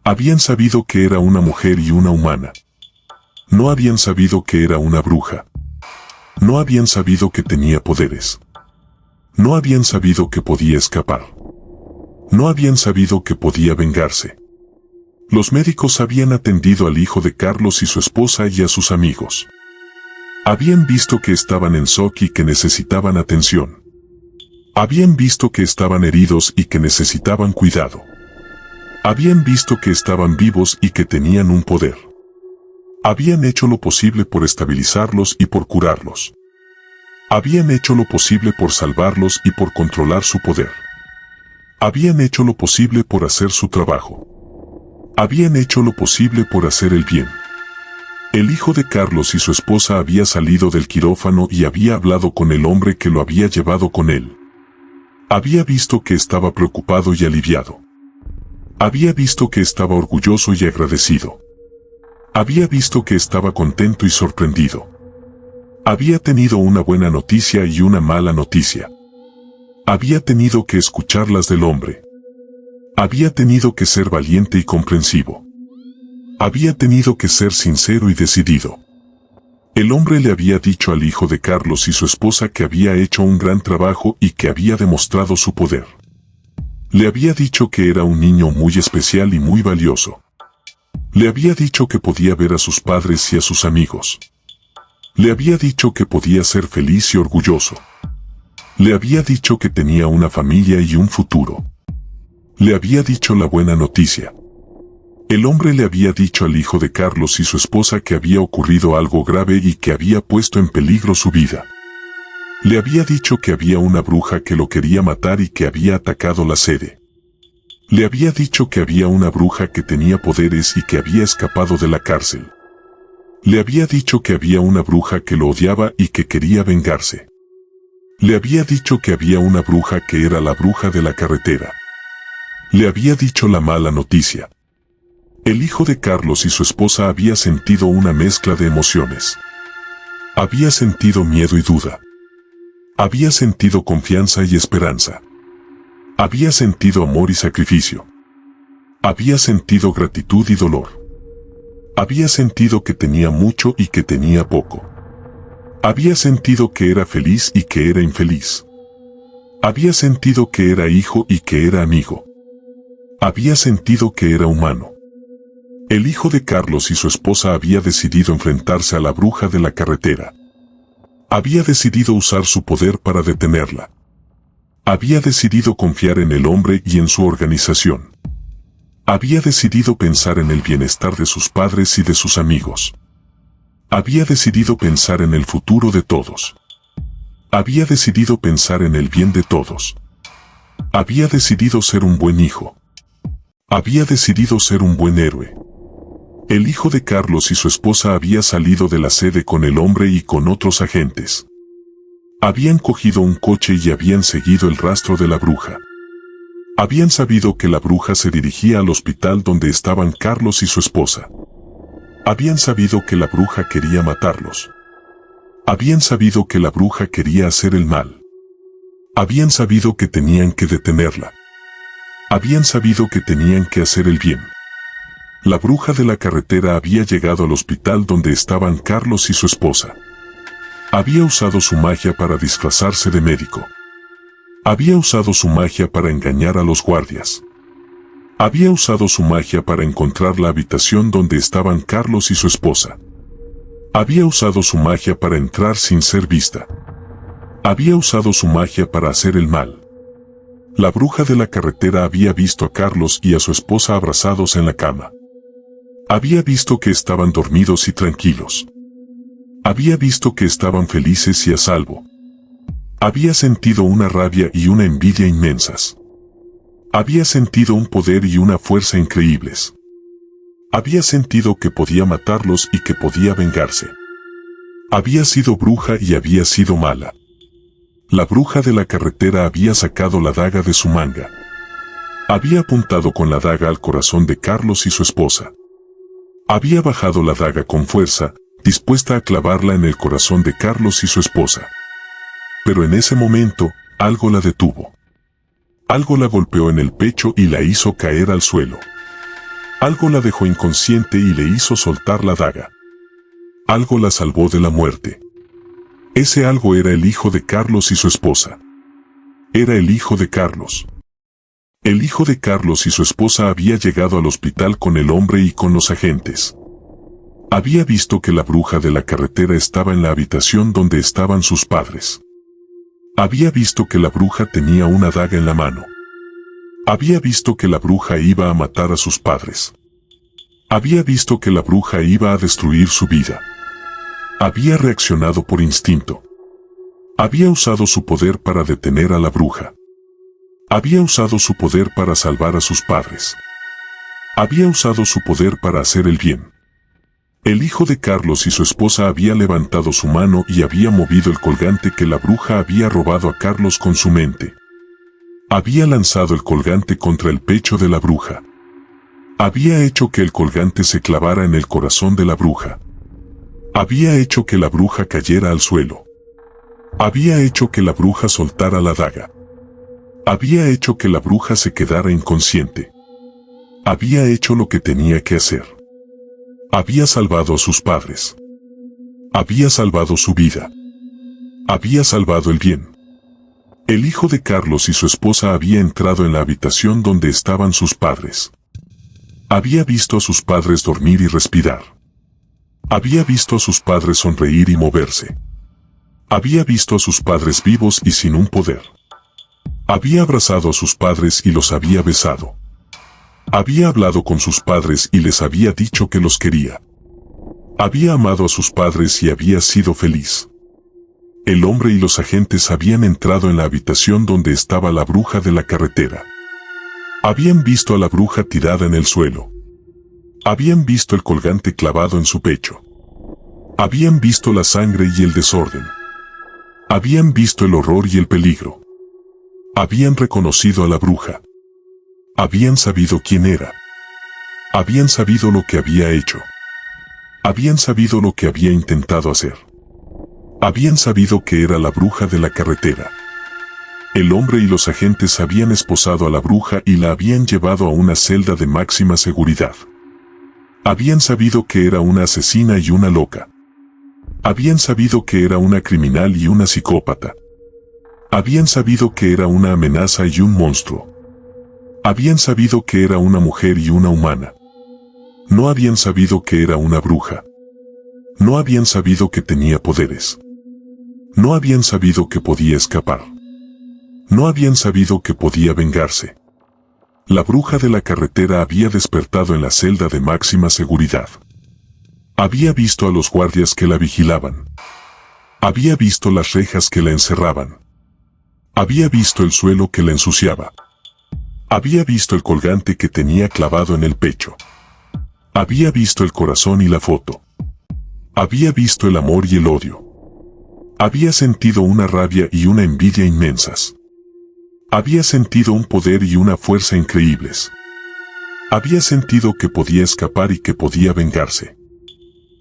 Habían sabido que era una mujer y una humana. No habían sabido que era una bruja. No habían sabido que tenía poderes. No habían sabido que podía escapar. No habían sabido que podía vengarse. Los médicos habían atendido al hijo de Carlos y su esposa y a sus amigos. Habían visto que estaban en shock y que necesitaban atención. Habían visto que estaban heridos y que necesitaban cuidado. Habían visto que estaban vivos y que tenían un poder. Habían hecho lo posible por estabilizarlos y por curarlos. Habían hecho lo posible por salvarlos y por controlar su poder. Habían hecho lo posible por hacer su trabajo. Habían hecho lo posible por hacer el bien. El hijo de Carlos y su esposa había salido del quirófano y había hablado con el hombre que lo había llevado con él. Había visto que estaba preocupado y aliviado. Había visto que estaba orgulloso y agradecido. Había visto que estaba contento y sorprendido. Había tenido una buena noticia y una mala noticia. Había tenido que escuchar las del hombre. Había tenido que ser valiente y comprensivo. Había tenido que ser sincero y decidido. El hombre le había dicho al hijo de Carlos y su esposa que había hecho un gran trabajo y que había demostrado su poder. Le había dicho que era un niño muy especial y muy valioso. Le había dicho que podía ver a sus padres y a sus amigos. Le había dicho que podía ser feliz y orgulloso. Le había dicho que tenía una familia y un futuro. Le había dicho la buena noticia. El hombre le había dicho al hijo de Carlos y su esposa que había ocurrido algo grave y que había puesto en peligro su vida. Le había dicho que había una bruja que lo quería matar y que había atacado la sede. Le había dicho que había una bruja que tenía poderes y que había escapado de la cárcel. Le había dicho que había una bruja que lo odiaba y que quería vengarse. Le había dicho que había una bruja que era la bruja de la carretera. Le había dicho la mala noticia. El hijo de Carlos y su esposa había sentido una mezcla de emociones. Había sentido miedo y duda. Había sentido confianza y esperanza. Había sentido amor y sacrificio. Había sentido gratitud y dolor. Había sentido que tenía mucho y que tenía poco. Había sentido que era feliz y que era infeliz. Había sentido que era hijo y que era amigo. Había sentido que era humano. El hijo de Carlos y su esposa había decidido enfrentarse a la bruja de la carretera. Había decidido usar su poder para detenerla. Había decidido confiar en el hombre y en su organización. Había decidido pensar en el bienestar de sus padres y de sus amigos. Había decidido pensar en el futuro de todos. Había decidido pensar en el bien de todos. Había decidido ser un buen hijo. Había decidido ser un buen héroe. El hijo de Carlos y su esposa había salido de la sede con el hombre y con otros agentes. Habían cogido un coche y habían seguido el rastro de la bruja. Habían sabido que la bruja se dirigía al hospital donde estaban Carlos y su esposa. Habían sabido que la bruja quería matarlos. Habían sabido que la bruja quería hacer el mal. Habían sabido que tenían que detenerla. Habían sabido que tenían que hacer el bien. La bruja de la carretera había llegado al hospital donde estaban Carlos y su esposa. Había usado su magia para disfrazarse de médico. Había usado su magia para engañar a los guardias. Había usado su magia para encontrar la habitación donde estaban Carlos y su esposa. Había usado su magia para entrar sin ser vista. Había usado su magia para hacer el mal. La bruja de la carretera había visto a Carlos y a su esposa abrazados en la cama. Había visto que estaban dormidos y tranquilos. Había visto que estaban felices y a salvo. Había sentido una rabia y una envidia inmensas. Había sentido un poder y una fuerza increíbles. Había sentido que podía matarlos y que podía vengarse. Había sido bruja y había sido mala. La bruja de la carretera había sacado la daga de su manga. Había apuntado con la daga al corazón de Carlos y su esposa. Había bajado la daga con fuerza, dispuesta a clavarla en el corazón de Carlos y su esposa. Pero en ese momento, algo la detuvo. Algo la golpeó en el pecho y la hizo caer al suelo. Algo la dejó inconsciente y le hizo soltar la daga. Algo la salvó de la muerte. Ese algo era el hijo de Carlos y su esposa. Era el hijo de Carlos. El hijo de Carlos y su esposa había llegado al hospital con el hombre y con los agentes. Había visto que la bruja de la carretera estaba en la habitación donde estaban sus padres. Había visto que la bruja tenía una daga en la mano. Había visto que la bruja iba a matar a sus padres. Había visto que la bruja iba a destruir su vida. Había reaccionado por instinto. Había usado su poder para detener a la bruja. Había usado su poder para salvar a sus padres. Había usado su poder para hacer el bien. El hijo de Carlos y su esposa había levantado su mano y había movido el colgante que la bruja había robado a Carlos con su mente. Había lanzado el colgante contra el pecho de la bruja. Había hecho que el colgante se clavara en el corazón de la bruja. Había hecho que la bruja cayera al suelo. Había hecho que la bruja soltara la daga. Había hecho que la bruja se quedara inconsciente. Había hecho lo que tenía que hacer. Había salvado a sus padres. Había salvado su vida. Había salvado el bien. El hijo de Carlos y su esposa había entrado en la habitación donde estaban sus padres. Había visto a sus padres dormir y respirar. Había visto a sus padres sonreír y moverse. Había visto a sus padres vivos y sin un poder. Había abrazado a sus padres y los había besado. Había hablado con sus padres y les había dicho que los quería. Había amado a sus padres y había sido feliz. El hombre y los agentes habían entrado en la habitación donde estaba la bruja de la carretera. Habían visto a la bruja tirada en el suelo. Habían visto el colgante clavado en su pecho. Habían visto la sangre y el desorden. Habían visto el horror y el peligro. Habían reconocido a la bruja. Habían sabido quién era. Habían sabido lo que había hecho. Habían sabido lo que había intentado hacer. Habían sabido que era la bruja de la carretera. El hombre y los agentes habían esposado a la bruja y la habían llevado a una celda de máxima seguridad. Habían sabido que era una asesina y una loca. Habían sabido que era una criminal y una psicópata. Habían sabido que era una amenaza y un monstruo. Habían sabido que era una mujer y una humana. No habían sabido que era una bruja. No habían sabido que tenía poderes. No habían sabido que podía escapar. No habían sabido que podía vengarse. La bruja de la carretera había despertado en la celda de máxima seguridad. Había visto a los guardias que la vigilaban. Había visto las rejas que la encerraban. Había visto el suelo que la ensuciaba. Había visto el colgante que tenía clavado en el pecho. Había visto el corazón y la foto. Había visto el amor y el odio. Había sentido una rabia y una envidia inmensas. Había sentido un poder y una fuerza increíbles. Había sentido que podía escapar y que podía vengarse.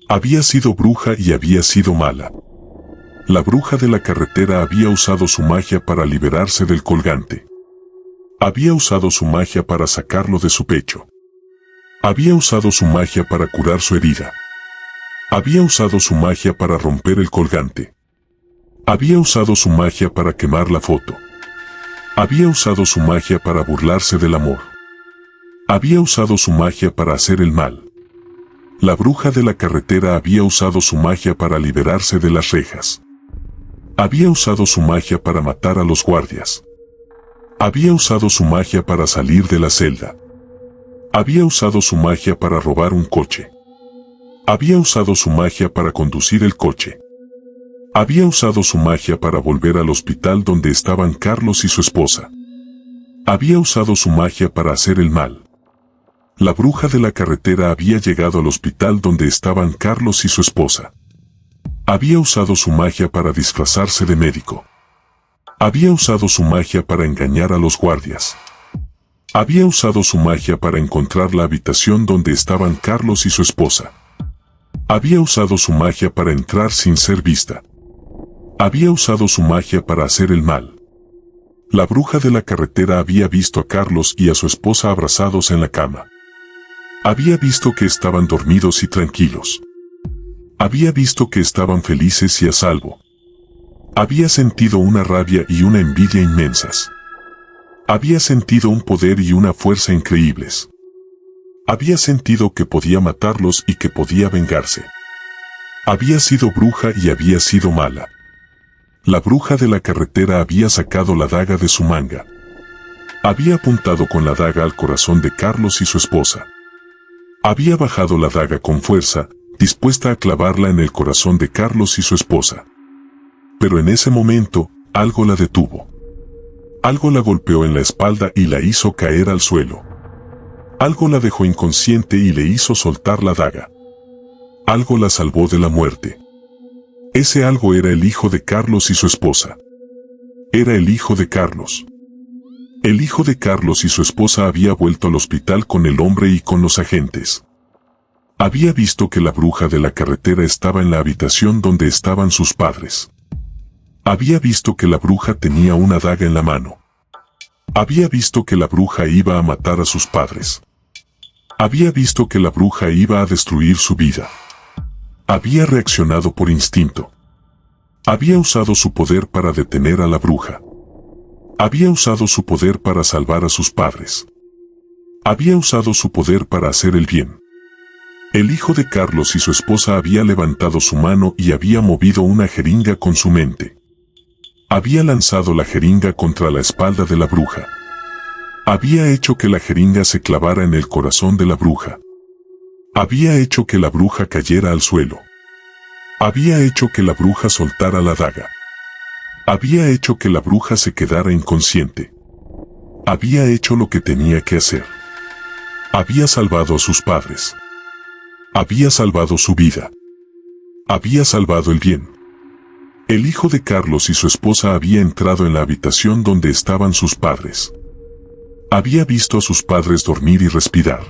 Había sido bruja y había sido mala. La bruja de la carretera había usado su magia para liberarse del colgante. Había usado su magia para sacarlo de su pecho. Había usado su magia para curar su herida. Había usado su magia para romper el colgante. Había usado su magia para quemar la foto. Había usado su magia para burlarse del amor. Había usado su magia para hacer el mal. La bruja de la carretera había usado su magia para liberarse de las rejas. Había usado su magia para matar a los guardias. Había usado su magia para salir de la celda. Había usado su magia para robar un coche. Había usado su magia para conducir el coche. Había usado su magia para volver al hospital donde estaban Carlos y su esposa. Había usado su magia para hacer el mal. La bruja de la carretera había llegado al hospital donde estaban Carlos y su esposa. Había usado su magia para disfrazarse de médico. Había usado su magia para engañar a los guardias. Había usado su magia para encontrar la habitación donde estaban Carlos y su esposa. Había usado su magia para entrar sin ser vista. Había usado su magia para hacer el mal. La bruja de la carretera había visto a Carlos y a su esposa abrazados en la cama. Había visto que estaban dormidos y tranquilos. Había visto que estaban felices y a salvo. Había sentido una rabia y una envidia inmensas. Había sentido un poder y una fuerza increíbles. Había sentido que podía matarlos y que podía vengarse. Había sido bruja y había sido mala. La bruja de la carretera había sacado la daga de su manga. Había apuntado con la daga al corazón de Carlos y su esposa. Había bajado la daga con fuerza, dispuesta a clavarla en el corazón de Carlos y su esposa. Pero en ese momento, algo la detuvo. Algo la golpeó en la espalda y la hizo caer al suelo. Algo la dejó inconsciente y le hizo soltar la daga. Algo la salvó de la muerte. Ese algo era el hijo de Carlos y su esposa. Era el hijo de Carlos. El hijo de Carlos y su esposa había vuelto al hospital con el hombre y con los agentes. Había visto que la bruja de la carretera estaba en la habitación donde estaban sus padres. Había visto que la bruja tenía una daga en la mano. Había visto que la bruja iba a matar a sus padres. Había visto que la bruja iba a destruir su vida. Había reaccionado por instinto. Había usado su poder para detener a la bruja. Había usado su poder para salvar a sus padres. Había usado su poder para hacer el bien. El hijo de Carlos y su esposa había levantado su mano y había movido una jeringa con su mente. Había lanzado la jeringa contra la espalda de la bruja. Había hecho que la jeringa se clavara en el corazón de la bruja. Había hecho que la bruja cayera al suelo. Había hecho que la bruja soltara la daga. Había hecho que la bruja se quedara inconsciente. Había hecho lo que tenía que hacer. Había salvado a sus padres. Había salvado su vida. Había salvado el bien. El hijo de Carlos y su esposa había entrado en la habitación donde estaban sus padres. Había visto a sus padres dormir y respirar.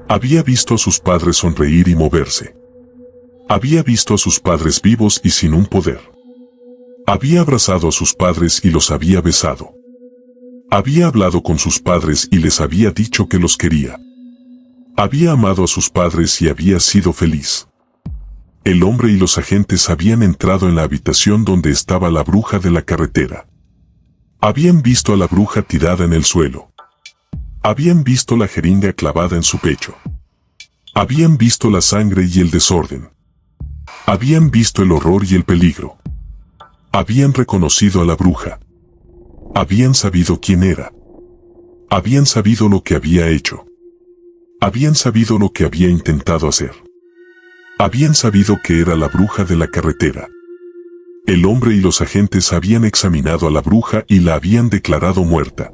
Había visto a sus padres sonreír y moverse. Había visto a sus padres vivos y sin un poder. Había abrazado a sus padres y los había besado. Había hablado con sus padres y les había dicho que los quería. Había amado a sus padres y había sido feliz. El hombre y los agentes habían entrado en la habitación donde estaba la bruja de la carretera. Habían visto a la bruja tirada en el suelo. Habían visto la jeringa clavada en su pecho. Habían visto la sangre y el desorden. Habían visto el horror y el peligro. Habían reconocido a la bruja. Habían sabido quién era. Habían sabido lo que había hecho. Habían sabido lo que había intentado hacer. Habían sabido que era la bruja de la carretera. El hombre y los agentes habían examinado a la bruja y la habían declarado muerta.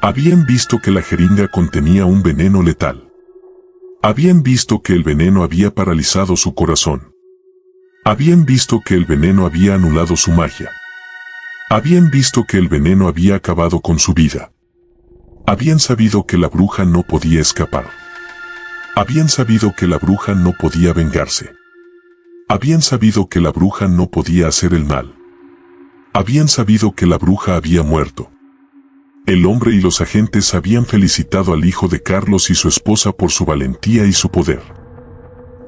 Habían visto que la jeringa contenía un veneno letal. Habían visto que el veneno había paralizado su corazón. Habían visto que el veneno había anulado su magia. Habían visto que el veneno había acabado con su vida. Habían sabido que la bruja no podía escapar. Habían sabido que la bruja no podía vengarse. Habían sabido que la bruja no podía hacer el mal. Habían sabido que la bruja había muerto. El hombre y los agentes habían felicitado al hijo de Carlos y su esposa por su valentía y su poder.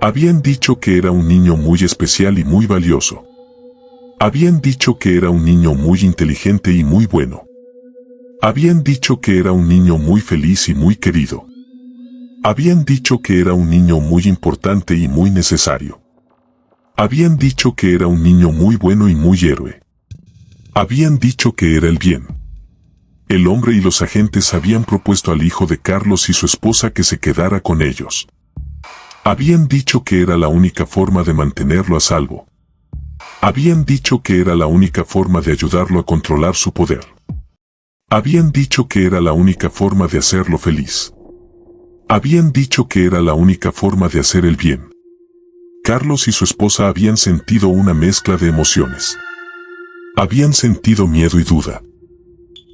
Habían dicho que era un niño muy especial y muy valioso. Habían dicho que era un niño muy inteligente y muy bueno. Habían dicho que era un niño muy feliz y muy querido. Habían dicho que era un niño muy importante y muy necesario. Habían dicho que era un niño muy bueno y muy héroe. Habían dicho que era el bien. El hombre y los agentes habían propuesto al hijo de Carlos y su esposa que se quedara con ellos. Habían dicho que era la única forma de mantenerlo a salvo. Habían dicho que era la única forma de ayudarlo a controlar su poder. Habían dicho que era la única forma de hacerlo feliz. Habían dicho que era la única forma de hacer el bien. Carlos y su esposa habían sentido una mezcla de emociones. Habían sentido miedo y duda.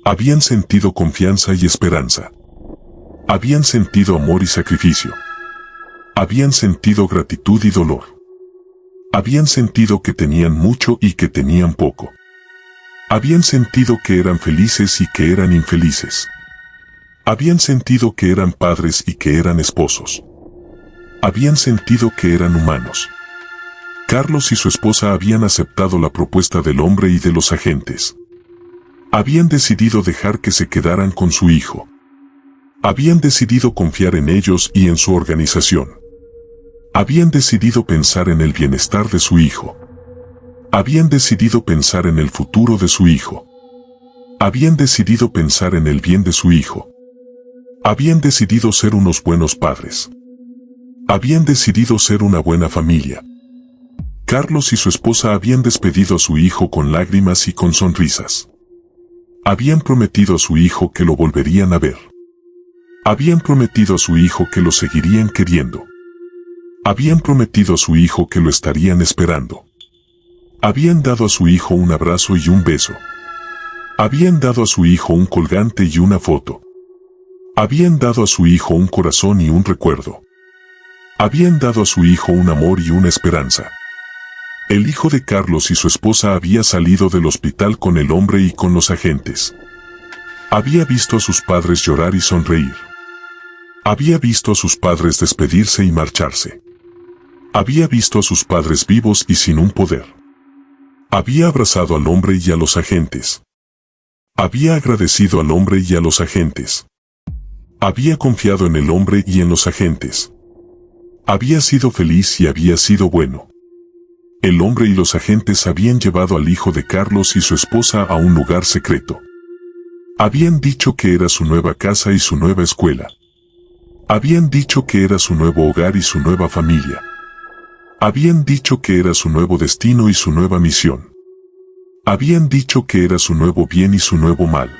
Habían sentido confianza y esperanza. Habían sentido amor y sacrificio. Habían sentido gratitud y dolor. Habían sentido que tenían mucho y que tenían poco. Habían sentido que eran felices y que eran infelices. Habían sentido que eran padres y que eran esposos. Habían sentido que eran humanos. Carlos y su esposa habían aceptado la propuesta del hombre y de los agentes. Habían decidido dejar que se quedaran con su hijo. Habían decidido confiar en ellos y en su organización. Habían decidido pensar en el bienestar de su hijo. Habían decidido pensar en el futuro de su hijo. Habían decidido pensar en el bien de su hijo. Habían decidido ser unos buenos padres. Habían decidido ser una buena familia. Carlos y su esposa habían despedido a su hijo con lágrimas y con sonrisas. Habían prometido a su hijo que lo volverían a ver. Habían prometido a su hijo que lo seguirían queriendo. Habían prometido a su hijo que lo estarían esperando. Habían dado a su hijo un abrazo y un beso. Habían dado a su hijo un colgante y una foto. Habían dado a su hijo un corazón y un recuerdo. Habían dado a su hijo un amor y una esperanza. El hijo de Carlos y su esposa había salido del hospital con el hombre y con los agentes. Había visto a sus padres llorar y sonreír. Había visto a sus padres despedirse y marcharse. Había visto a sus padres vivos y sin un poder. Había abrazado al hombre y a los agentes. Había agradecido al hombre y a los agentes. Había confiado en el hombre y en los agentes. Había sido feliz y había sido bueno. El hombre y los agentes habían llevado al hijo de Carlos y su esposa a un lugar secreto. Habían dicho que era su nueva casa y su nueva escuela. Habían dicho que era su nuevo hogar y su nueva familia. Habían dicho que era su nuevo destino y su nueva misión. Habían dicho que era su nuevo bien y su nuevo mal.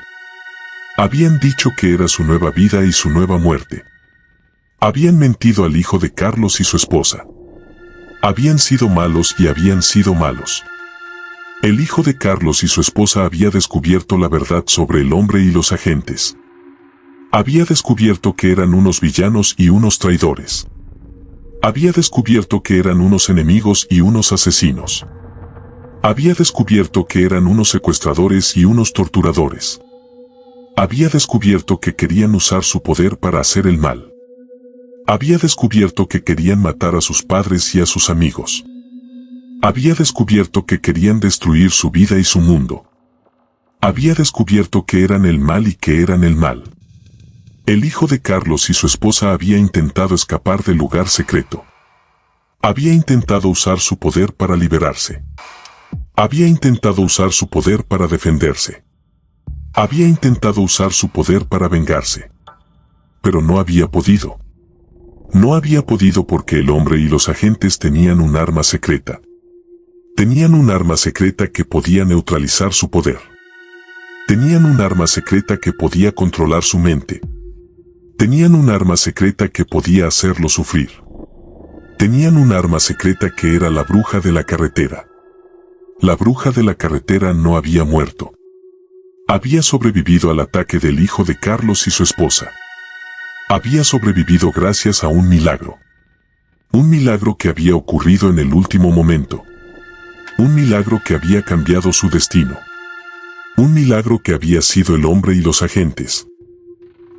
Habían dicho que era su nueva vida y su nueva muerte. Habían mentido al hijo de Carlos y su esposa. Habían sido malos y habían sido malos. El hijo de Carlos y su esposa había descubierto la verdad sobre el hombre y los agentes. Había descubierto que eran unos villanos y unos traidores. Había descubierto que eran unos enemigos y unos asesinos. Había descubierto que eran unos secuestradores y unos torturadores. Había descubierto que querían usar su poder para hacer el mal. Había descubierto que querían matar a sus padres y a sus amigos. Había descubierto que querían destruir su vida y su mundo. Había descubierto que eran el mal y que eran el mal. El hijo de Carlos y su esposa había intentado escapar del lugar secreto. Había intentado usar su poder para liberarse. Había intentado usar su poder para defenderse. Había intentado usar su poder para vengarse. Pero no había podido. No había podido porque el hombre y los agentes tenían un arma secreta. Tenían un arma secreta que podía neutralizar su poder. Tenían un arma secreta que podía controlar su mente. Tenían un arma secreta que podía hacerlo sufrir. Tenían un arma secreta que era la bruja de la carretera. La bruja de la carretera no había muerto. Había sobrevivido al ataque del hijo de Carlos y su esposa. Había sobrevivido gracias a un milagro. Un milagro que había ocurrido en el último momento. Un milagro que había cambiado su destino. Un milagro que había sido el hombre y los agentes.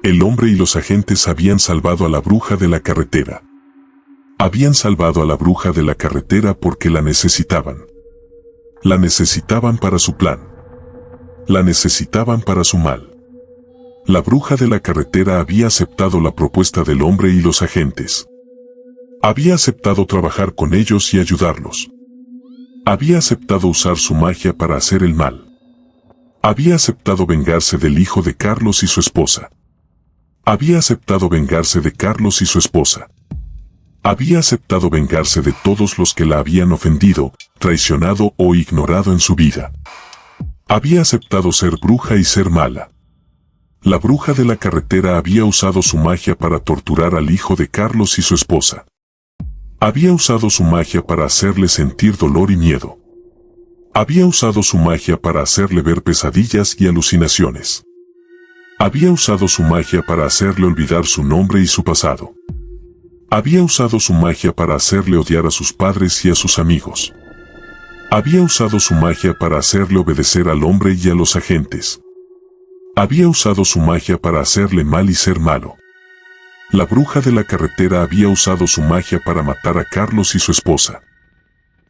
El hombre y los agentes habían salvado a la bruja de la carretera. Habían salvado a la bruja de la carretera porque la necesitaban. La necesitaban para su plan. La necesitaban para su mal. La bruja de la carretera había aceptado la propuesta del hombre y los agentes. Había aceptado trabajar con ellos y ayudarlos. Había aceptado usar su magia para hacer el mal. Había aceptado vengarse del hijo de Carlos y su esposa. Había aceptado vengarse de Carlos y su esposa. Había aceptado vengarse de todos los que la habían ofendido, traicionado o ignorado en su vida. Había aceptado ser bruja y ser mala. La bruja de la carretera había usado su magia para torturar al hijo de Carlos y su esposa. Había usado su magia para hacerle sentir dolor y miedo. Había usado su magia para hacerle ver pesadillas y alucinaciones. Había usado su magia para hacerle olvidar su nombre y su pasado. Había usado su magia para hacerle odiar a sus padres y a sus amigos. Había usado su magia para hacerle obedecer al hombre y a los agentes. Había usado su magia para hacerle mal y ser malo. La bruja de la carretera había usado su magia para matar a Carlos y su esposa.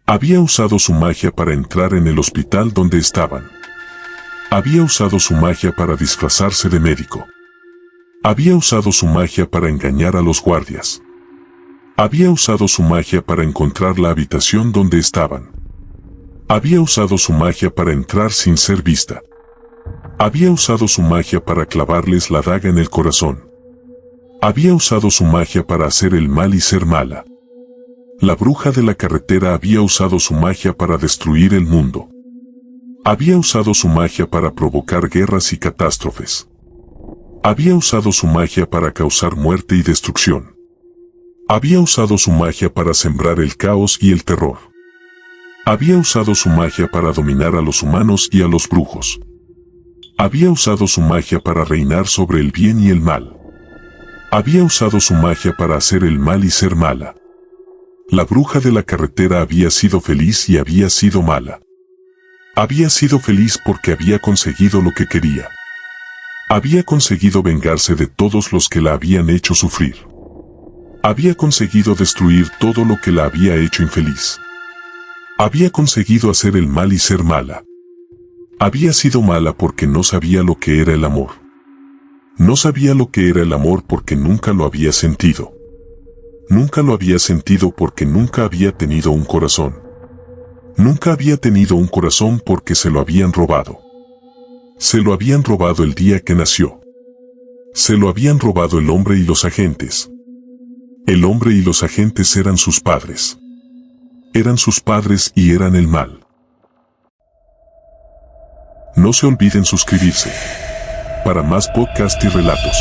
Había usado su magia para entrar en el hospital donde estaban. Había usado su magia para disfrazarse de médico. Había usado su magia para engañar a los guardias. Había usado su magia para encontrar la habitación donde estaban. Había usado su magia para entrar sin ser vista. Había usado su magia para clavarles la daga en el corazón. Había usado su magia para hacer el mal y ser mala. La bruja de la carretera había usado su magia para destruir el mundo. Había usado su magia para provocar guerras y catástrofes. Había usado su magia para causar muerte y destrucción. Había usado su magia para sembrar el caos y el terror. Había usado su magia para dominar a los humanos y a los brujos. Había usado su magia para reinar sobre el bien y el mal. Había usado su magia para hacer el mal y ser mala. La bruja de la carretera había sido feliz y había sido mala. Había sido feliz porque había conseguido lo que quería. Había conseguido vengarse de todos los que la habían hecho sufrir. Había conseguido destruir todo lo que la había hecho infeliz. Había conseguido hacer el mal y ser mala. Había sido mala porque no sabía lo que era el amor. No sabía lo que era el amor porque nunca lo había sentido. Nunca lo había sentido porque nunca había tenido un corazón. Nunca había tenido un corazón porque se lo habían robado. Se lo habían robado el día que nació. Se lo habían robado el hombre y los agentes. El hombre y los agentes eran sus padres. Eran sus padres y eran el mal. No se olviden suscribirse para más podcasts y relatos.